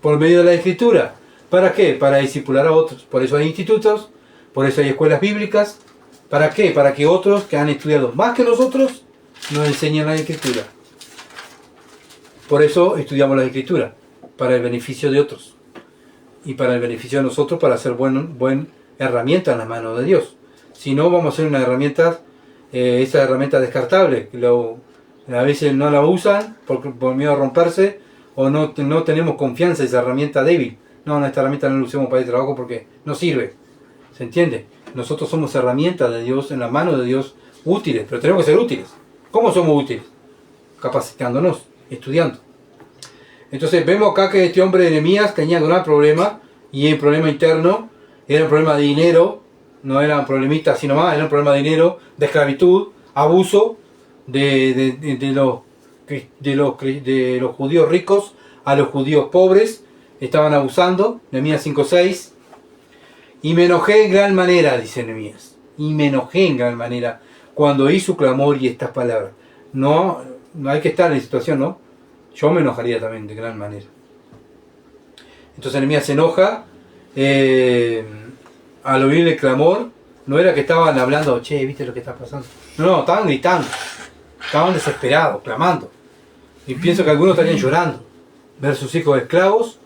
por medio de la Escritura. ¿Para qué? Para discipular a otros. Por eso hay institutos, por eso hay escuelas bíblicas. ¿Para qué? Para que otros que han estudiado más que nosotros nos enseñen la Escritura. Por eso estudiamos la Escritura, para el beneficio de otros. y para el beneficio de nosotros, para ser buen herramienta en las manos de Dios. Si no, vamos a ser una herramienta, esa herramienta descartable, que a veces no la usan por miedo a romperse, o no tenemos confianza en esa herramienta débil. No, esta herramienta no la usemos para el trabajo porque no sirve. ¿Se entiende? Nosotros somos herramientas de Dios, en la mano de Dios, útiles, pero tenemos que ser útiles. ¿Cómo somos útiles? Capacitándonos, estudiando. Entonces vemos acá que este hombre de Nehemías tenía un gran problema, y el problema interno era un problema de dinero, no era un problemita así nomás, era un problema de dinero, de esclavitud, abuso de los judíos ricos a los judíos pobres, estaban abusando. Nehemías 5:6. Y me enojé en gran manera, dice Nehemías, y me enojé en gran manera cuando oí su clamor y estas palabras. No hay que estar en la situación, ¿no? Yo me enojaría también de gran manera. Entonces Nehemías se enoja al oír el clamor. No era que estaban hablando, che, ¿viste lo que está pasando? No, estaban gritando, estaban desesperados, clamando. Y pienso que algunos estarían llorando, ver sus hijos esclavos,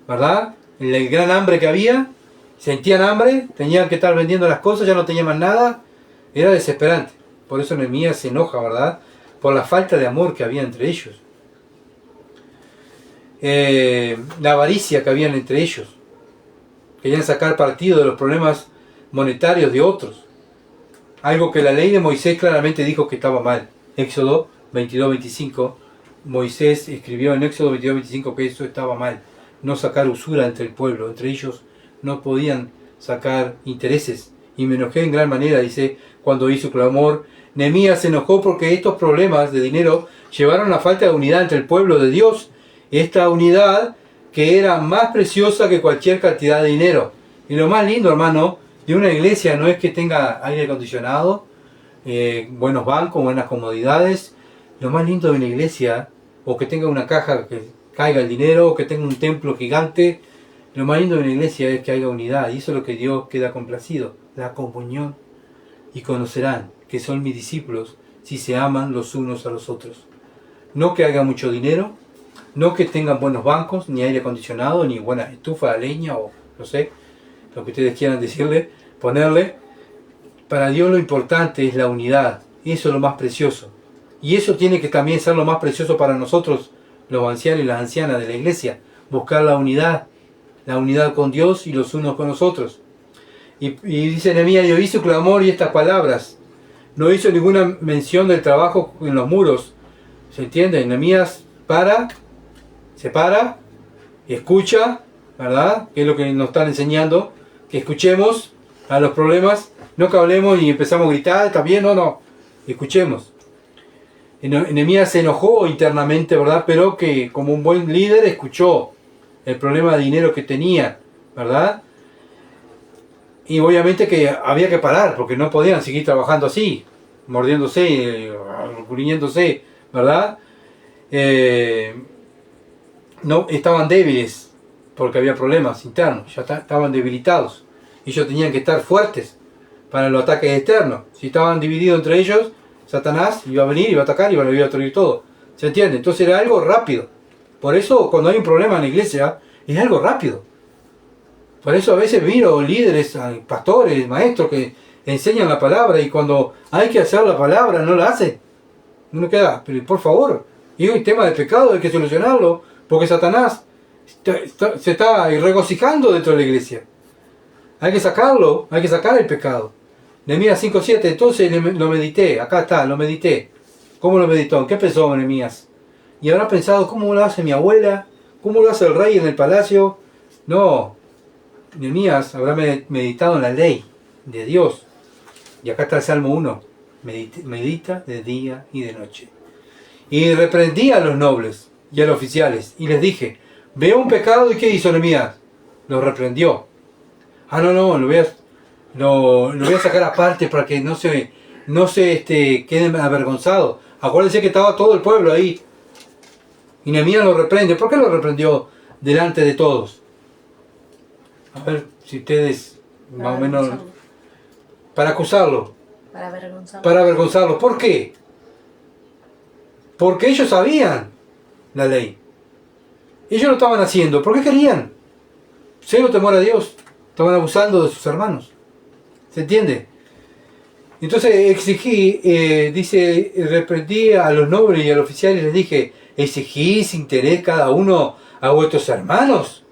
¿verdad? El gran hambre que había, sentían hambre, tenían que estar vendiendo las cosas, ya no tenían más nada, era desesperante. Por eso Nehemías se enoja, ¿verdad? Por la falta de amor que había entre ellos. La avaricia que había entre ellos. Querían sacar partido de los problemas monetarios de otros. Algo que la ley de Moisés claramente dijo que estaba mal. Éxodo 22:25. Moisés escribió en Éxodo 22:25 que eso estaba mal. No sacar usura entre el pueblo. Entre ellos no podían sacar intereses. Y me enojé en gran manera, dice, cuando oí su clamor. Nehemías se enojó porque estos problemas de dinero llevaron a la falta de unidad entre el pueblo de Dios. Esta unidad que era más preciosa que cualquier cantidad de dinero. Y lo más lindo, hermano, de una iglesia no es que tenga aire acondicionado, buenos bancos, buenas comodidades. Lo más lindo de una iglesia, o que tenga una caja que caiga el dinero, o que tenga un templo gigante. Lo más lindo de una iglesia es que haya unidad, y eso es lo que Dios queda complacido, la comunión. Y conocerán que son mis discípulos si se aman los unos a los otros. No que haya mucho dinero, no que tengan buenos bancos, ni aire acondicionado, ni buena estufa de leña, o no sé, lo que ustedes quieran ponerle. Para Dios lo importante es la unidad, y eso es lo más precioso. Y eso tiene que también ser lo más precioso para nosotros, los ancianos y las ancianas de la iglesia, buscar la unidad con Dios y los unos con los otros. Y dice Nehemías, y oí su clamor y estas palabras. No hizo ninguna mención del trabajo en los muros. ¿Se entiende? Nehemías se para, escucha, ¿verdad? Que es lo que nos están enseñando, que escuchemos a los problemas, no que hablemos y empezamos a gritar, ¿está bien? No, escuchemos. Nehemías se enojó internamente, ¿verdad? Pero que como un buen líder escuchó el problema de dinero que tenía, ¿verdad? Y obviamente que había que parar, porque no podían seguir trabajando así, mordiéndose, gruñéndose, ¿verdad? No, estaban débiles, porque había problemas internos, ya estaban debilitados. Ellos tenían que estar fuertes para los ataques externos. Si estaban divididos entre ellos, Satanás iba a venir, iba a atacar y iba a destruir todo. ¿Se entiende? Entonces era algo rápido. Por eso cuando hay un problema en la iglesia, es algo rápido. Por eso a veces miro líderes, pastores, maestros que enseñan la palabra y cuando hay que hacer la palabra no la hacen. Uno queda, pero por favor, y el tema del pecado hay que solucionarlo, porque Satanás se está regocijando dentro de la iglesia. Hay que sacarlo, hay que sacar el pecado. Nehemías 5:7, entonces lo medité, acá está, lo medité. ¿Cómo lo meditó? ¿Qué pensó Nehemías? Y habrá pensado, ¿cómo lo hace mi abuela? ¿Cómo lo hace el rey en el palacio? No, Nehemías habrá meditado en la ley de Dios. Y acá está el Salmo 1, medita de día y de noche. Y reprendí a los nobles y a los oficiales, y les dije, veo un pecado, ¿y qué hizo Nehemías? Lo reprendió. No, lo voy a sacar aparte para que no se queden avergonzados. Acuérdense que estaba todo el pueblo ahí. Y Nehemías lo reprende. ¿Por qué lo reprendió delante de todos? A ver si ustedes más o menos... Para acusarlo. Para avergonzarlo. ¿Por qué? Porque ellos sabían la ley. Ellos lo estaban haciendo. ¿Por qué querían? cero temor a Dios. Estaban abusando de sus hermanos. ¿Se entiende? Entonces exigí, reprendí a los nobles y a los oficiales y les dije, exigís interés cada uno a vuestros hermanos.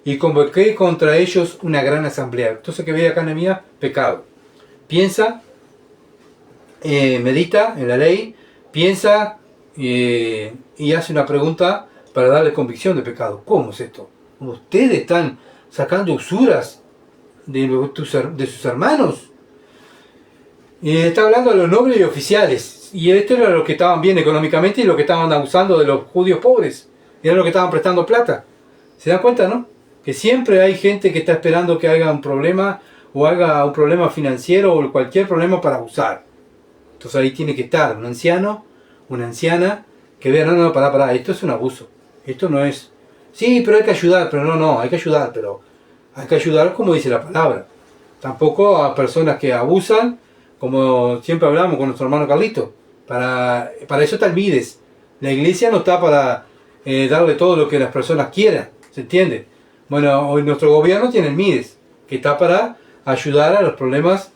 Y convoqué contra ellos una gran asamblea. Entonces, que ve acá Nehemías, pecado. Piensa, medita en la ley, piensa y hace una pregunta para darle convicción de pecado. ¿Cómo es esto? ¿Ustedes están sacando usuras de sus hermanos? Está hablando a los nobles y oficiales. Y esto era lo que estaban bien económicamente y lo que estaban abusando de los judíos pobres. Era lo que estaban prestando plata. ¿Se dan cuenta, no? Que siempre hay gente que está esperando que haga un problema o haga un problema financiero o cualquier problema para abusar. Entonces ahí tiene que estar un anciano, una anciana, que vea, no, pará, esto es un abuso. Esto no es... Sí, pero hay que ayudar, pero no, hay que ayudar, pero hay que ayudar como dice la palabra. Tampoco a personas que abusan, como siempre hablamos con nuestro hermano Carlito. Para eso está el Mides. La iglesia no está para darle todo lo que las personas quieran, ¿se entiende? Bueno, hoy nuestro gobierno tiene el Mides, que está para ayudar a los problemas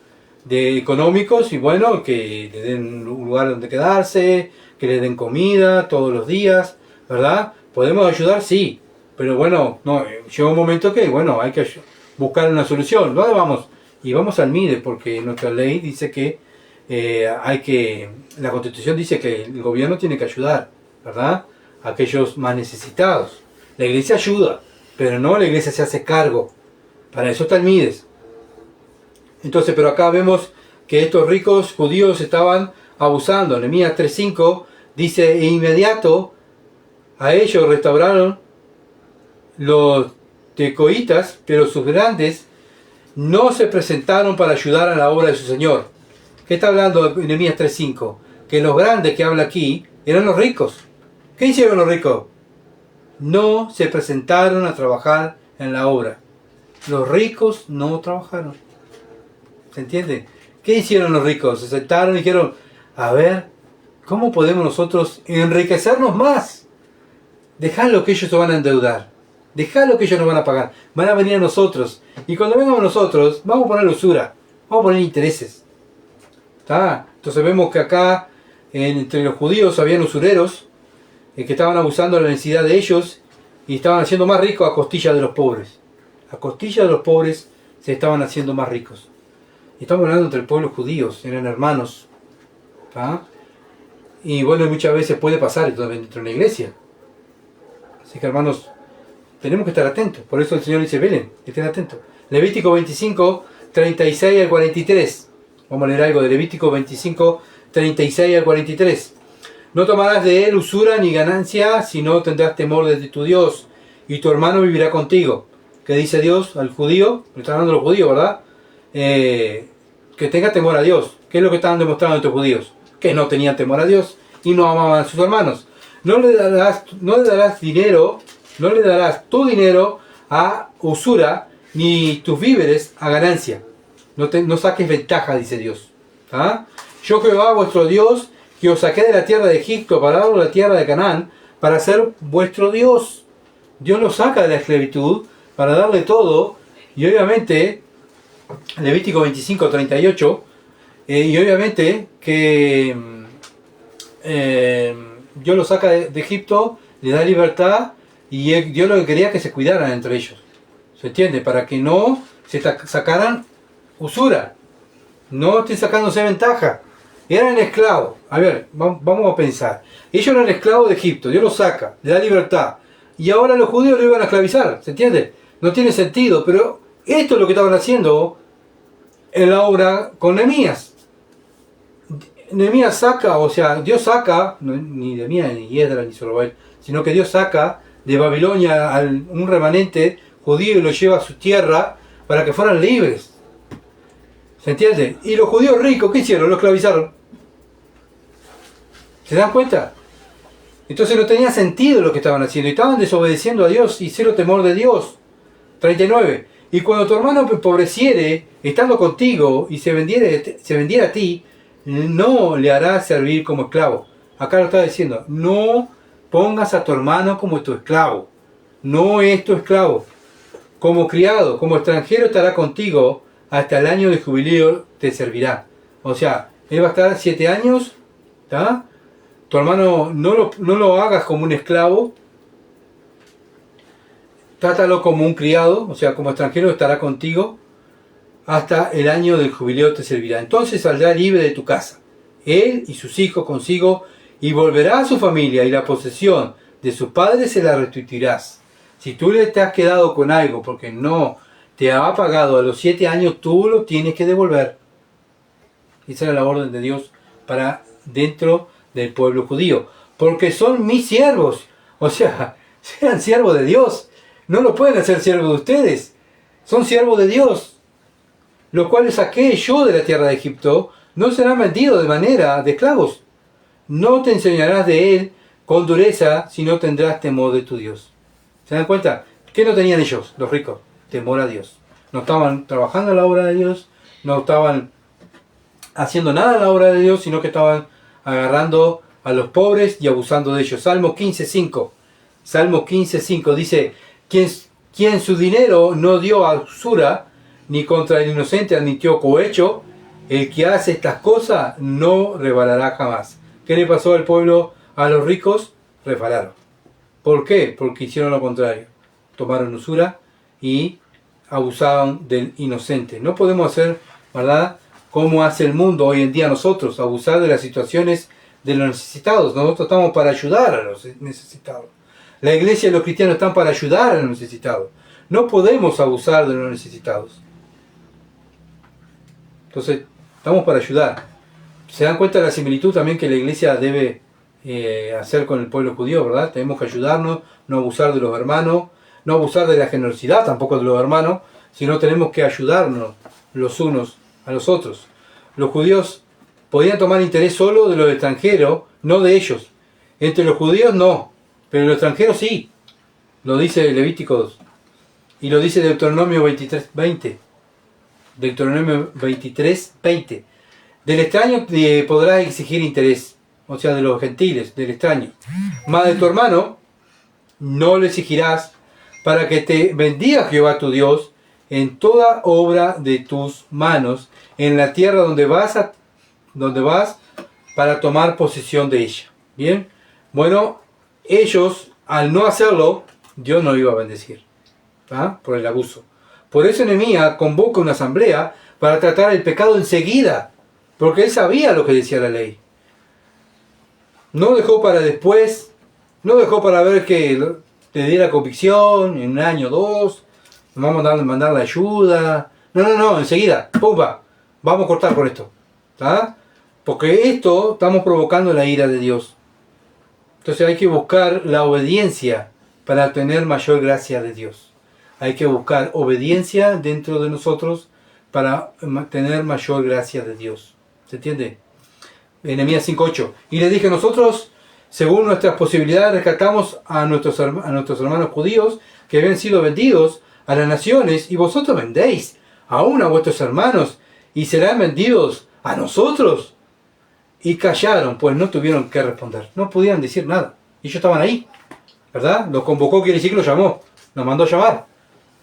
económicos y bueno, que le den un lugar donde quedarse, que le den comida todos los días, ¿verdad? ¿Podemos ayudar? Sí, pero bueno, no, llega un momento que, bueno, hay que buscar una solución. ¿Dónde vamos? Y vamos al Mides, porque nuestra ley dice que la Constitución dice que el gobierno tiene que ayudar, ¿verdad? A aquellos más necesitados. La iglesia ayuda, pero no la iglesia se hace cargo. Para eso está el Mides. Entonces, pero acá vemos que estos ricos judíos estaban abusando. Nehemías 3:5 dice, e inmediato a ellos restauraron los tecoitas, pero sus grandes no se presentaron para ayudar a la obra de su Señor. ¿Qué está hablando Nehemías 3:5? Que los grandes que habla aquí eran los ricos. ¿Qué hicieron los ricos? No se presentaron a trabajar en la obra. Los ricos no trabajaron. ¿Se entiende? ¿Qué hicieron los ricos? Se sentaron y dijeron, a ver, ¿cómo podemos nosotros enriquecernos más? Dejadlo que ellos se van a endeudar. Dejadlo que ellos nos van a pagar. Van a venir a nosotros. Y cuando vengamos nosotros, vamos a poner usura. Vamos a poner intereses. ¿Está? Entonces vemos que acá, entre los judíos, habían usureros que estaban abusando de la necesidad de ellos y estaban haciendo más ricos a costilla de los pobres. A costilla de los pobres se estaban haciendo más ricos. Y estamos hablando entre el pueblo judíos, eran hermanos. ¿Está? Y bueno, muchas veces puede pasar dentro de una iglesia. Así que hermanos, tenemos que estar atentos. Por eso el Señor dice, velen, estén atentos. Levítico 25, 36 al 43. Vamos a leer algo de Levítico 25, 36 al 43. No tomarás de él usura ni ganancia, sino tendrás temor de tu Dios, y tu hermano vivirá contigo. ¿Qué dice Dios al judío? Le está hablando a los judíos, ¿verdad? Que tenga temor a Dios. ¿Qué es lo que estaban demostrando estos judíos? Que no tenían temor a Dios y no amaban a sus hermanos. No le darás tu dinero a usura, ni tus víveres a ganancia. No saques ventaja, dice Dios. ¿Ah? Yo Jehová vuestro Dios, que os saqué de la tierra de Egipto para daros la tierra de Canaán, para ser vuestro Dios. Dios los saca de la esclavitud para darle todo, y obviamente, Levítico 25, 38, y obviamente que Dios los saca de Egipto, le da libertad, y Dios lo que quería es que se cuidaran entre ellos. ¿Se entiende? Para que no se sacaran usura, no estén sacándose ventaja. Eran esclavos. A ver, vamos a pensar. Ellos eran esclavos de Egipto, Dios los saca, le da libertad. Y ahora los judíos lo iban a esclavizar, ¿se entiende? No tiene sentido, pero esto es lo que estaban haciendo en la obra con Nehemías. Nehemías saca, o sea, Dios saca, ni Nehemías, ni Esdras, ni Zorobabel, sino que Dios saca de Babilonia a un remanente judío y lo lleva a su tierra para que fueran libres. ¿Se entiende? Y los judíos ricos, ¿qué hicieron? Lo esclavizaron. ¿Se dan cuenta? Entonces no tenía sentido lo que estaban haciendo. Y estaban desobedeciendo a Dios y cero temor de Dios. 39. Y cuando tu hermano empobreciere, estando contigo, y se vendiera a ti, no le harás servir como esclavo. Acá lo está diciendo. No pongas a tu hermano como tu esclavo. No es tu esclavo. Como criado, como extranjero estará contigo, hasta el año de jubileo te servirá. O sea, él va a estar 7 años, ¿tá? Tu hermano no lo hagas como un esclavo, trátalo como un criado, o sea, como extranjero estará contigo, hasta el año del jubileo te servirá. Entonces saldrá libre de tu casa, él y sus hijos consigo, y volverá a su familia, y la posesión de sus padres se la restituirás. Si tú le te has quedado con algo porque no te ha pagado a los 7 años, tú lo tienes que devolver. Esa era la orden de Dios para dentro del pueblo judío. Porque son mis siervos. O sea, sean siervos de Dios. No lo pueden hacer siervos de ustedes. Son siervos de Dios, los cuales saqué yo de la tierra de Egipto. No serán vendidos de manera de esclavos. No te enseñarás de él con dureza, sino tendrás temor de tu Dios. ¿Se dan cuenta? ¿Qué no tenían ellos, los ricos? Temor a Dios. No estaban trabajando en la obra de Dios, no estaban haciendo nada en la obra de Dios, sino que estaban agarrando a los pobres y abusando de ellos. Salmo 15.5. Salmo 15.5 dice, quien su dinero no dio a usura, ni contra el inocente admitió cohecho, el que hace estas cosas no resbalará jamás. ¿Qué le pasó al pueblo, a los ricos? Resbalaron. ¿Por qué? Porque hicieron lo contrario. Tomaron usura y abusaban del inocente. No podemos hacer, ¿verdad?, como hace el mundo hoy en día nosotros, abusar de las situaciones de los necesitados. Nosotros estamos para ayudar a los necesitados. La iglesia y los cristianos están para ayudar a los necesitados. No podemos abusar de los necesitados. Entonces, estamos para ayudar. ¿Se dan cuenta de la similitud también que la iglesia debe hacer con el pueblo judío, verdad? Tenemos que ayudarnos, no abusar de los hermanos, no abusar de la generosidad tampoco de los hermanos, sino tenemos que ayudarnos los unos a los otros. Los judíos podían tomar interés solo de los extranjeros, no de ellos. Entre los judíos no, pero los extranjeros sí. Lo dice Levítico 2. Y lo dice Deuteronomio 23:20. Deuteronomio 23:20. Del extraño podrás exigir interés, o sea, de los gentiles, del extraño. Mas de tu hermano no le exigirás, para que te bendiga Jehová tu Dios en toda obra de tus manos, en la tierra donde vas para tomar posesión de ella. Bien, bueno, ellos al no hacerlo, Dios no iba a bendecir, ¿ah?, por el abuso. Por eso Nehemías convoca una asamblea para tratar el pecado enseguida, porque él sabía lo que decía la ley. No dejó para después, no dejó para ver que te diera convicción en un año o dos, vamos a mandar la ayuda. No, enseguida, ¡pumba! Vamos a cortar con esto, ¿ah? Porque esto estamos provocando la ira de Dios. Entonces hay que buscar la obediencia para tener mayor gracia de Dios. Hay que buscar obediencia dentro de nosotros para tener mayor gracia de Dios. ¿Se entiende? Nehemías 5:8. Y le dije, nosotros, según nuestras posibilidades, rescatamos a nuestros hermanos judíos que habían sido vendidos a las naciones, y vosotros vendéis aún a vuestros hermanos, y serán vendidos a nosotros. Y callaron, pues no tuvieron que responder. No podían decir nada. Y ellos estaban ahí, ¿verdad? Los convocó, quiere decir que los llamó. Los mandó a llamar.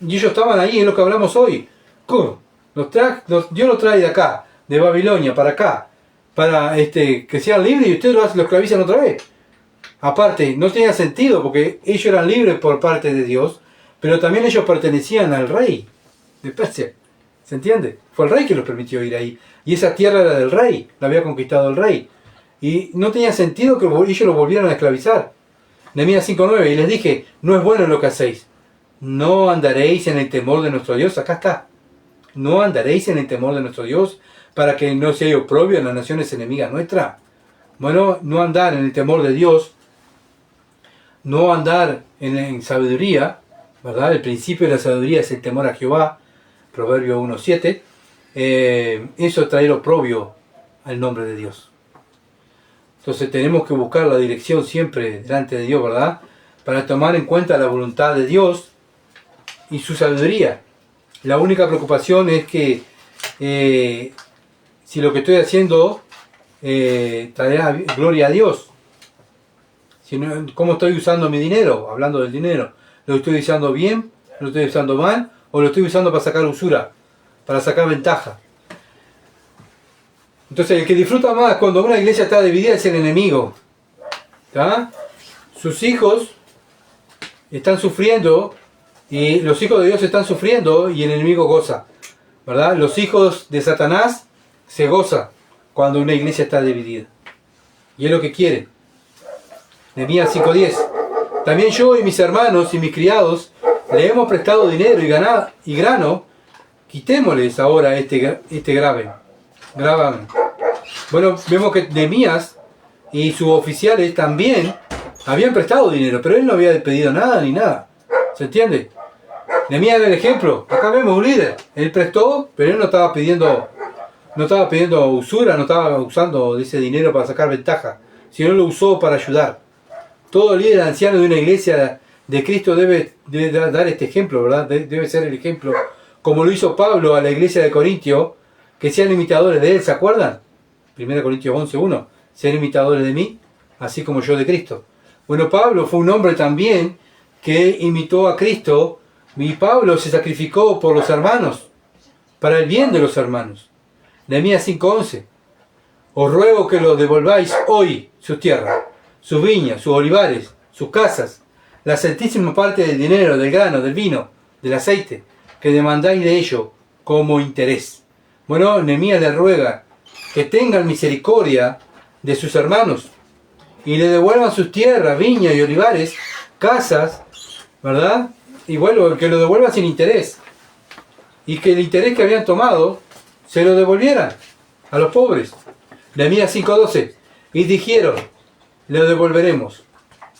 Y ellos estaban ahí, es lo que hablamos hoy. Dios los trae de acá, de Babilonia, para acá, para que sean libres, y ustedes los esclavizan otra vez. Aparte, no tenía sentido, porque ellos eran libres por parte de Dios, pero también ellos pertenecían al rey de Persia. ¿Se entiende? Fue el rey que los permitió ir ahí. Y esa tierra era del rey, la había conquistado el rey. Y no tenía sentido que ellos los volvieran a esclavizar. Nehemías 5:9, y les dije, no es bueno lo que hacéis. No andaréis en el temor de nuestro Dios. Acá está. No andaréis en el temor de nuestro Dios, para que no sea oprobio en las naciones enemigas nuestras. Bueno, no andar en el temor de Dios, no andar en sabiduría, ¿verdad? El principio de la sabiduría es el temor a Jehová, Proverbio 1:7. Eso es traer oprobio al nombre de Dios. Entonces tenemos que buscar la dirección siempre delante de Dios, ¿verdad? Para tomar en cuenta la voluntad de Dios y su sabiduría. La única preocupación es que si lo que estoy haciendo traerá gloria a Dios. Si no, ¿cómo estoy usando mi dinero? Hablando del dinero. ¿Lo estoy usando bien ¿Lo estoy usando mal o lo estoy usando para sacar usura, para sacar ventaja? Entonces el que disfruta más cuando una iglesia está dividida es el enemigo. ¿Tá? Sus hijos están sufriendo y los hijos de Dios están sufriendo y el enemigo goza, ¿verdad? Los hijos de Satanás se gozan cuando una iglesia está dividida. Y es lo que quiere. Nehemías 5:10. También yo y mis hermanos y mis criados le hemos prestado dinero y grano. Quitémosles ahora este gravamen. Bueno, vemos que Nehemías y sus oficiales también habían prestado dinero, pero él no había pedido nada ni nada. ¿Se entiende? Nehemías era el ejemplo. Acá vemos un líder. Él prestó, pero él no estaba pidiendo usura, no estaba usando ese dinero para sacar ventaja, sino lo usó para ayudar. Todo líder anciano de una iglesia de Cristo debe dar este ejemplo, ¿verdad? Debe ser el ejemplo, como lo hizo Pablo a la iglesia de Corintio, que sean imitadores de él, ¿se acuerdan? 1 Corintios 11:1, sean imitadores de mí, así como yo de Cristo. Bueno, Pablo fue un hombre también que imitó a Cristo, y Pablo se sacrificó por los hermanos, para el bien de los hermanos. Nehemías 5:11. Os ruego que los devolváis hoy sus tierras, sus viñas, sus olivares, sus casas, la centésima parte del dinero, del grano, del vino, del aceite, que demandáis de ello como interés. Bueno, Nehemías le ruega que tengan misericordia de sus hermanos y le devuelvan sus tierras, viñas y olivares, casas, ¿verdad? Y bueno, que lo devuelvan sin interés. Y que el interés que habían tomado se lo devolvieran a los pobres. Nehemías 5:12. Y dijeron, le devolveremos,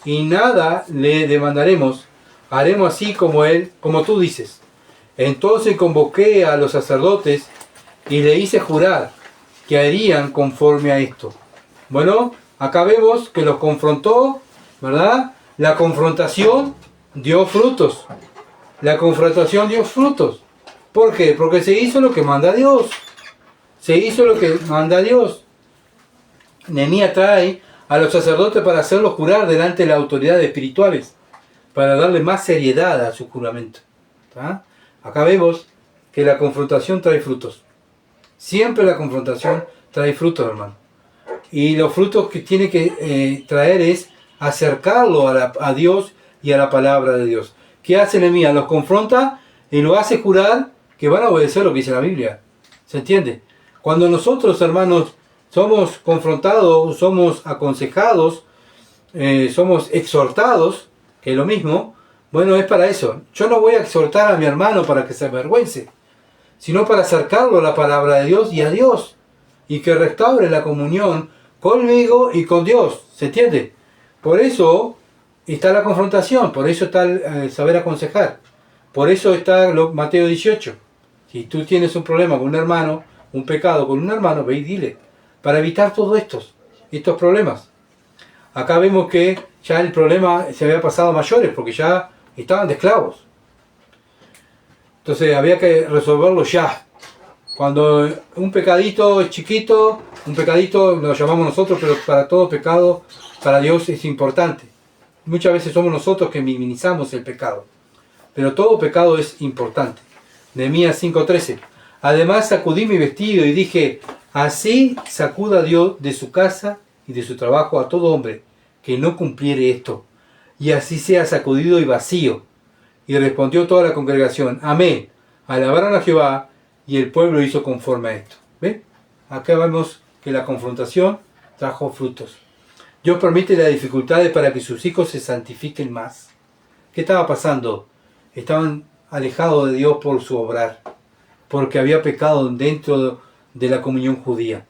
y nada le demandaremos, haremos así como tú dices. Entonces convoqué a los sacerdotes y le hice jurar que harían conforme a esto. Bueno, acá vemos que los confrontó, ¿verdad? La confrontación dio frutos. La confrontación dio frutos. ¿Por qué? Porque se hizo lo que manda Dios. Se hizo lo que manda Dios. Nehemías trae a los sacerdotes para hacerlos jurar delante de las autoridades espirituales, para darle más seriedad a su juramento. ¿Tá? Acá vemos que la confrontación trae frutos. Siempre la confrontación trae frutos, hermano. Y los frutos que tiene que traer es acercarlo a Dios y a la palabra de Dios. ¿Qué hace Nehemías? Los confronta y lo hace jurar que van a obedecer lo que dice la Biblia. ¿Se entiende? Cuando nosotros, hermanos, somos confrontados, somos aconsejados, somos exhortados, que es lo mismo, bueno, es para eso. Yo no voy a exhortar a mi hermano para que se avergüence, sino para acercarlo a la palabra de Dios y a Dios, y que restaure la comunión conmigo y con Dios. ¿Se entiende? Por eso está la confrontación, por eso está el saber aconsejar. Por eso está Mateo 18. Si tú tienes un problema con un hermano, un pecado con un hermano, ve y dile, para evitar todos estos problemas. Acá vemos que ya el problema se había pasado a mayores, porque ya estaban de esclavos. Entonces había que resolverlo ya. Cuando un pecadito es chiquito, un pecadito lo llamamos nosotros, pero para todo pecado, para Dios es importante. Muchas veces somos nosotros que minimizamos el pecado, pero todo pecado es importante. Nehemías 5:13. Además sacudí mi vestido y dije, así sacuda Dios de su casa y de su trabajo a todo hombre que no cumpliere esto, y así sea sacudido y vacío. Y respondió toda la congregación, amén. Alabaron a Jehová, y el pueblo hizo conforme a esto. ¿Ven? Acá vemos que la confrontación trajo frutos. Dios permite las dificultades para que sus hijos se santifiquen más. ¿Qué estaba pasando? Estaban alejados de Dios por su obrar, porque había pecado dentro de la comunión judía.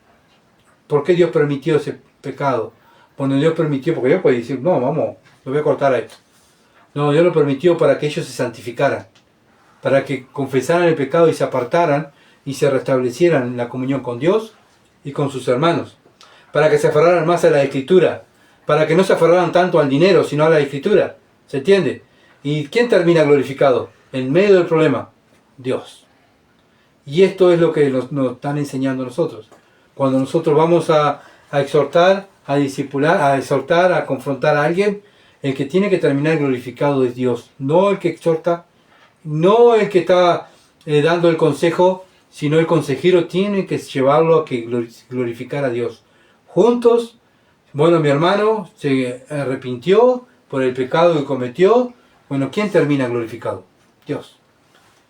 ¿Por qué Dios permitió ese pecado? Bueno, Dios permitió, porque Dios puede decir, no, vamos, lo voy a cortar a esto. No, Dios lo permitió para que ellos se santificaran, para que confesaran el pecado y se apartaran y se restablecieran en la comunión con Dios y con sus hermanos, para que se aferraran más a la Escritura, para que no se aferraran tanto al dinero, sino a la Escritura. ¿Se entiende? ¿Y quién termina glorificado? En medio del problema, Dios. Y esto es lo que nos están enseñando a nosotros. Cuando nosotros vamos a exhortar, a discipular, a exhortar, a confrontar a alguien, el que tiene que terminar glorificado es Dios, no el que exhorta no el que está dando el consejo, sino el consejero tiene que llevarlo a que glorificar a Dios. Juntos, bueno, mi hermano se arrepintió por el pecado que cometió. Bueno, ¿quién termina glorificado? Dios.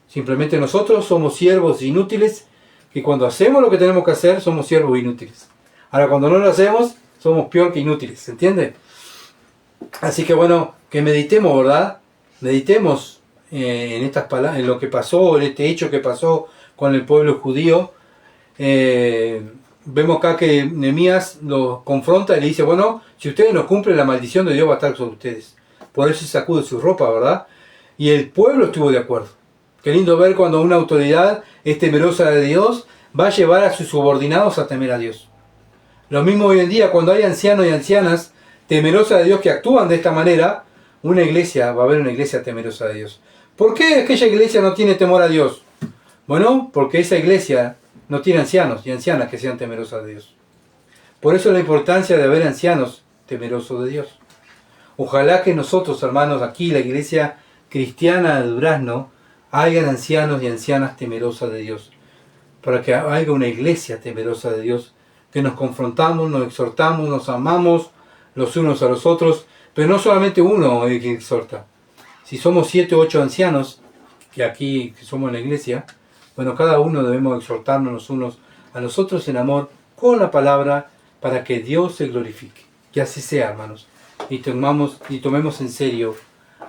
Simplemente nosotros somos siervos inútiles, que cuando hacemos lo que tenemos que hacer, somos siervos inútiles. Ahora, cuando no lo hacemos, somos peor que inútiles, ¿se entiende? Así que bueno, que meditemos, ¿verdad? Meditemos en estas palabras, en lo que pasó, en este hecho que pasó con el pueblo judío. Vemos acá que Nehemías los confronta y le dice, bueno, si ustedes no cumplen, la maldición de Dios va a estar sobre ustedes. Por eso se sacude su ropa, ¿verdad? Y el pueblo estuvo de acuerdo. Qué lindo ver cuando una autoridad es temerosa de Dios, va a llevar a sus subordinados a temer a Dios. Lo mismo hoy en día, cuando hay ancianos y ancianas temerosas de Dios que actúan de esta manera, va a haber una iglesia temerosa de Dios. ¿Por qué aquella iglesia no tiene temor a Dios? Bueno, porque esa iglesia no tiene ancianos y ancianas que sean temerosas de Dios. Por eso la importancia de haber ancianos temerosos de Dios. Ojalá que nosotros, hermanos, aquí, la iglesia cristiana de Durazno, hayan ancianos y ancianas temerosas de Dios. Para que haya una iglesia temerosa de Dios, que nos confrontamos, nos exhortamos, nos amamos los unos a los otros, pero no solamente uno el que exhorta. Si somos 7 o 8 ancianos, que aquí que somos en la iglesia, bueno, cada uno debemos exhortarnos los unos a los otros en amor con la palabra para que Dios se glorifique. Que así sea, hermanos. Y tomemos en serio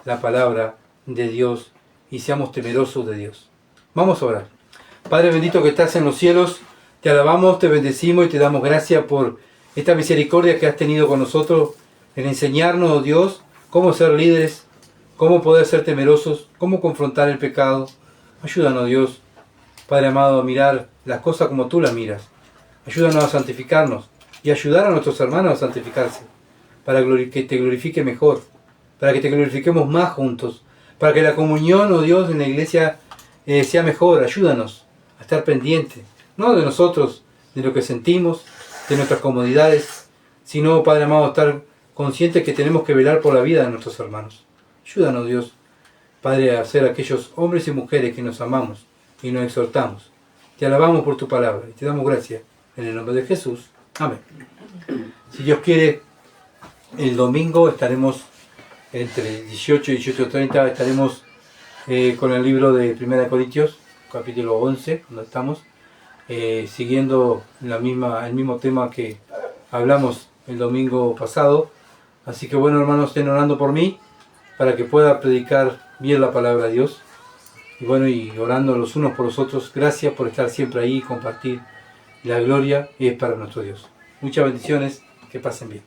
la palabra de Dios y seamos temerosos de Dios. Vamos a orar. Padre bendito que estás en los cielos, te alabamos, te bendecimos y te damos gracias por esta misericordia que has tenido con nosotros en enseñarnos, oh Dios, cómo ser líderes, cómo poder ser temerosos, cómo confrontar el pecado. Ayúdanos, Dios, Padre amado, a mirar las cosas como tú las miras. Ayúdanos a santificarnos y ayudar a nuestros hermanos a santificarse, para que te glorifique mejor, para que te glorifiquemos más juntos, para que la comunión, oh Dios, en la iglesia sea mejor. Ayúdanos a estar pendientes, no de nosotros, de lo que sentimos, de nuestras comodidades, sino, Padre amado, estar conscientes que tenemos que velar por la vida de nuestros hermanos. Ayúdanos, Dios, Padre, a ser aquellos hombres y mujeres que nos amamos y nos exhortamos. Te alabamos por tu palabra y te damos gracias en el nombre de Jesús. Amén. Si Dios quiere, el domingo estaremos entre 18 y 18:30, estaremos con el libro de 1 Corintios, capítulo 11, donde estamos, siguiendo el mismo tema que hablamos el domingo pasado. Así que bueno, hermanos, estén orando por mí para que pueda predicar bien la palabra de Dios. Y bueno, y orando los unos por los otros. Gracias por estar siempre ahí y compartir. La gloria es para nuestro Dios. Muchas bendiciones, que pasen bien.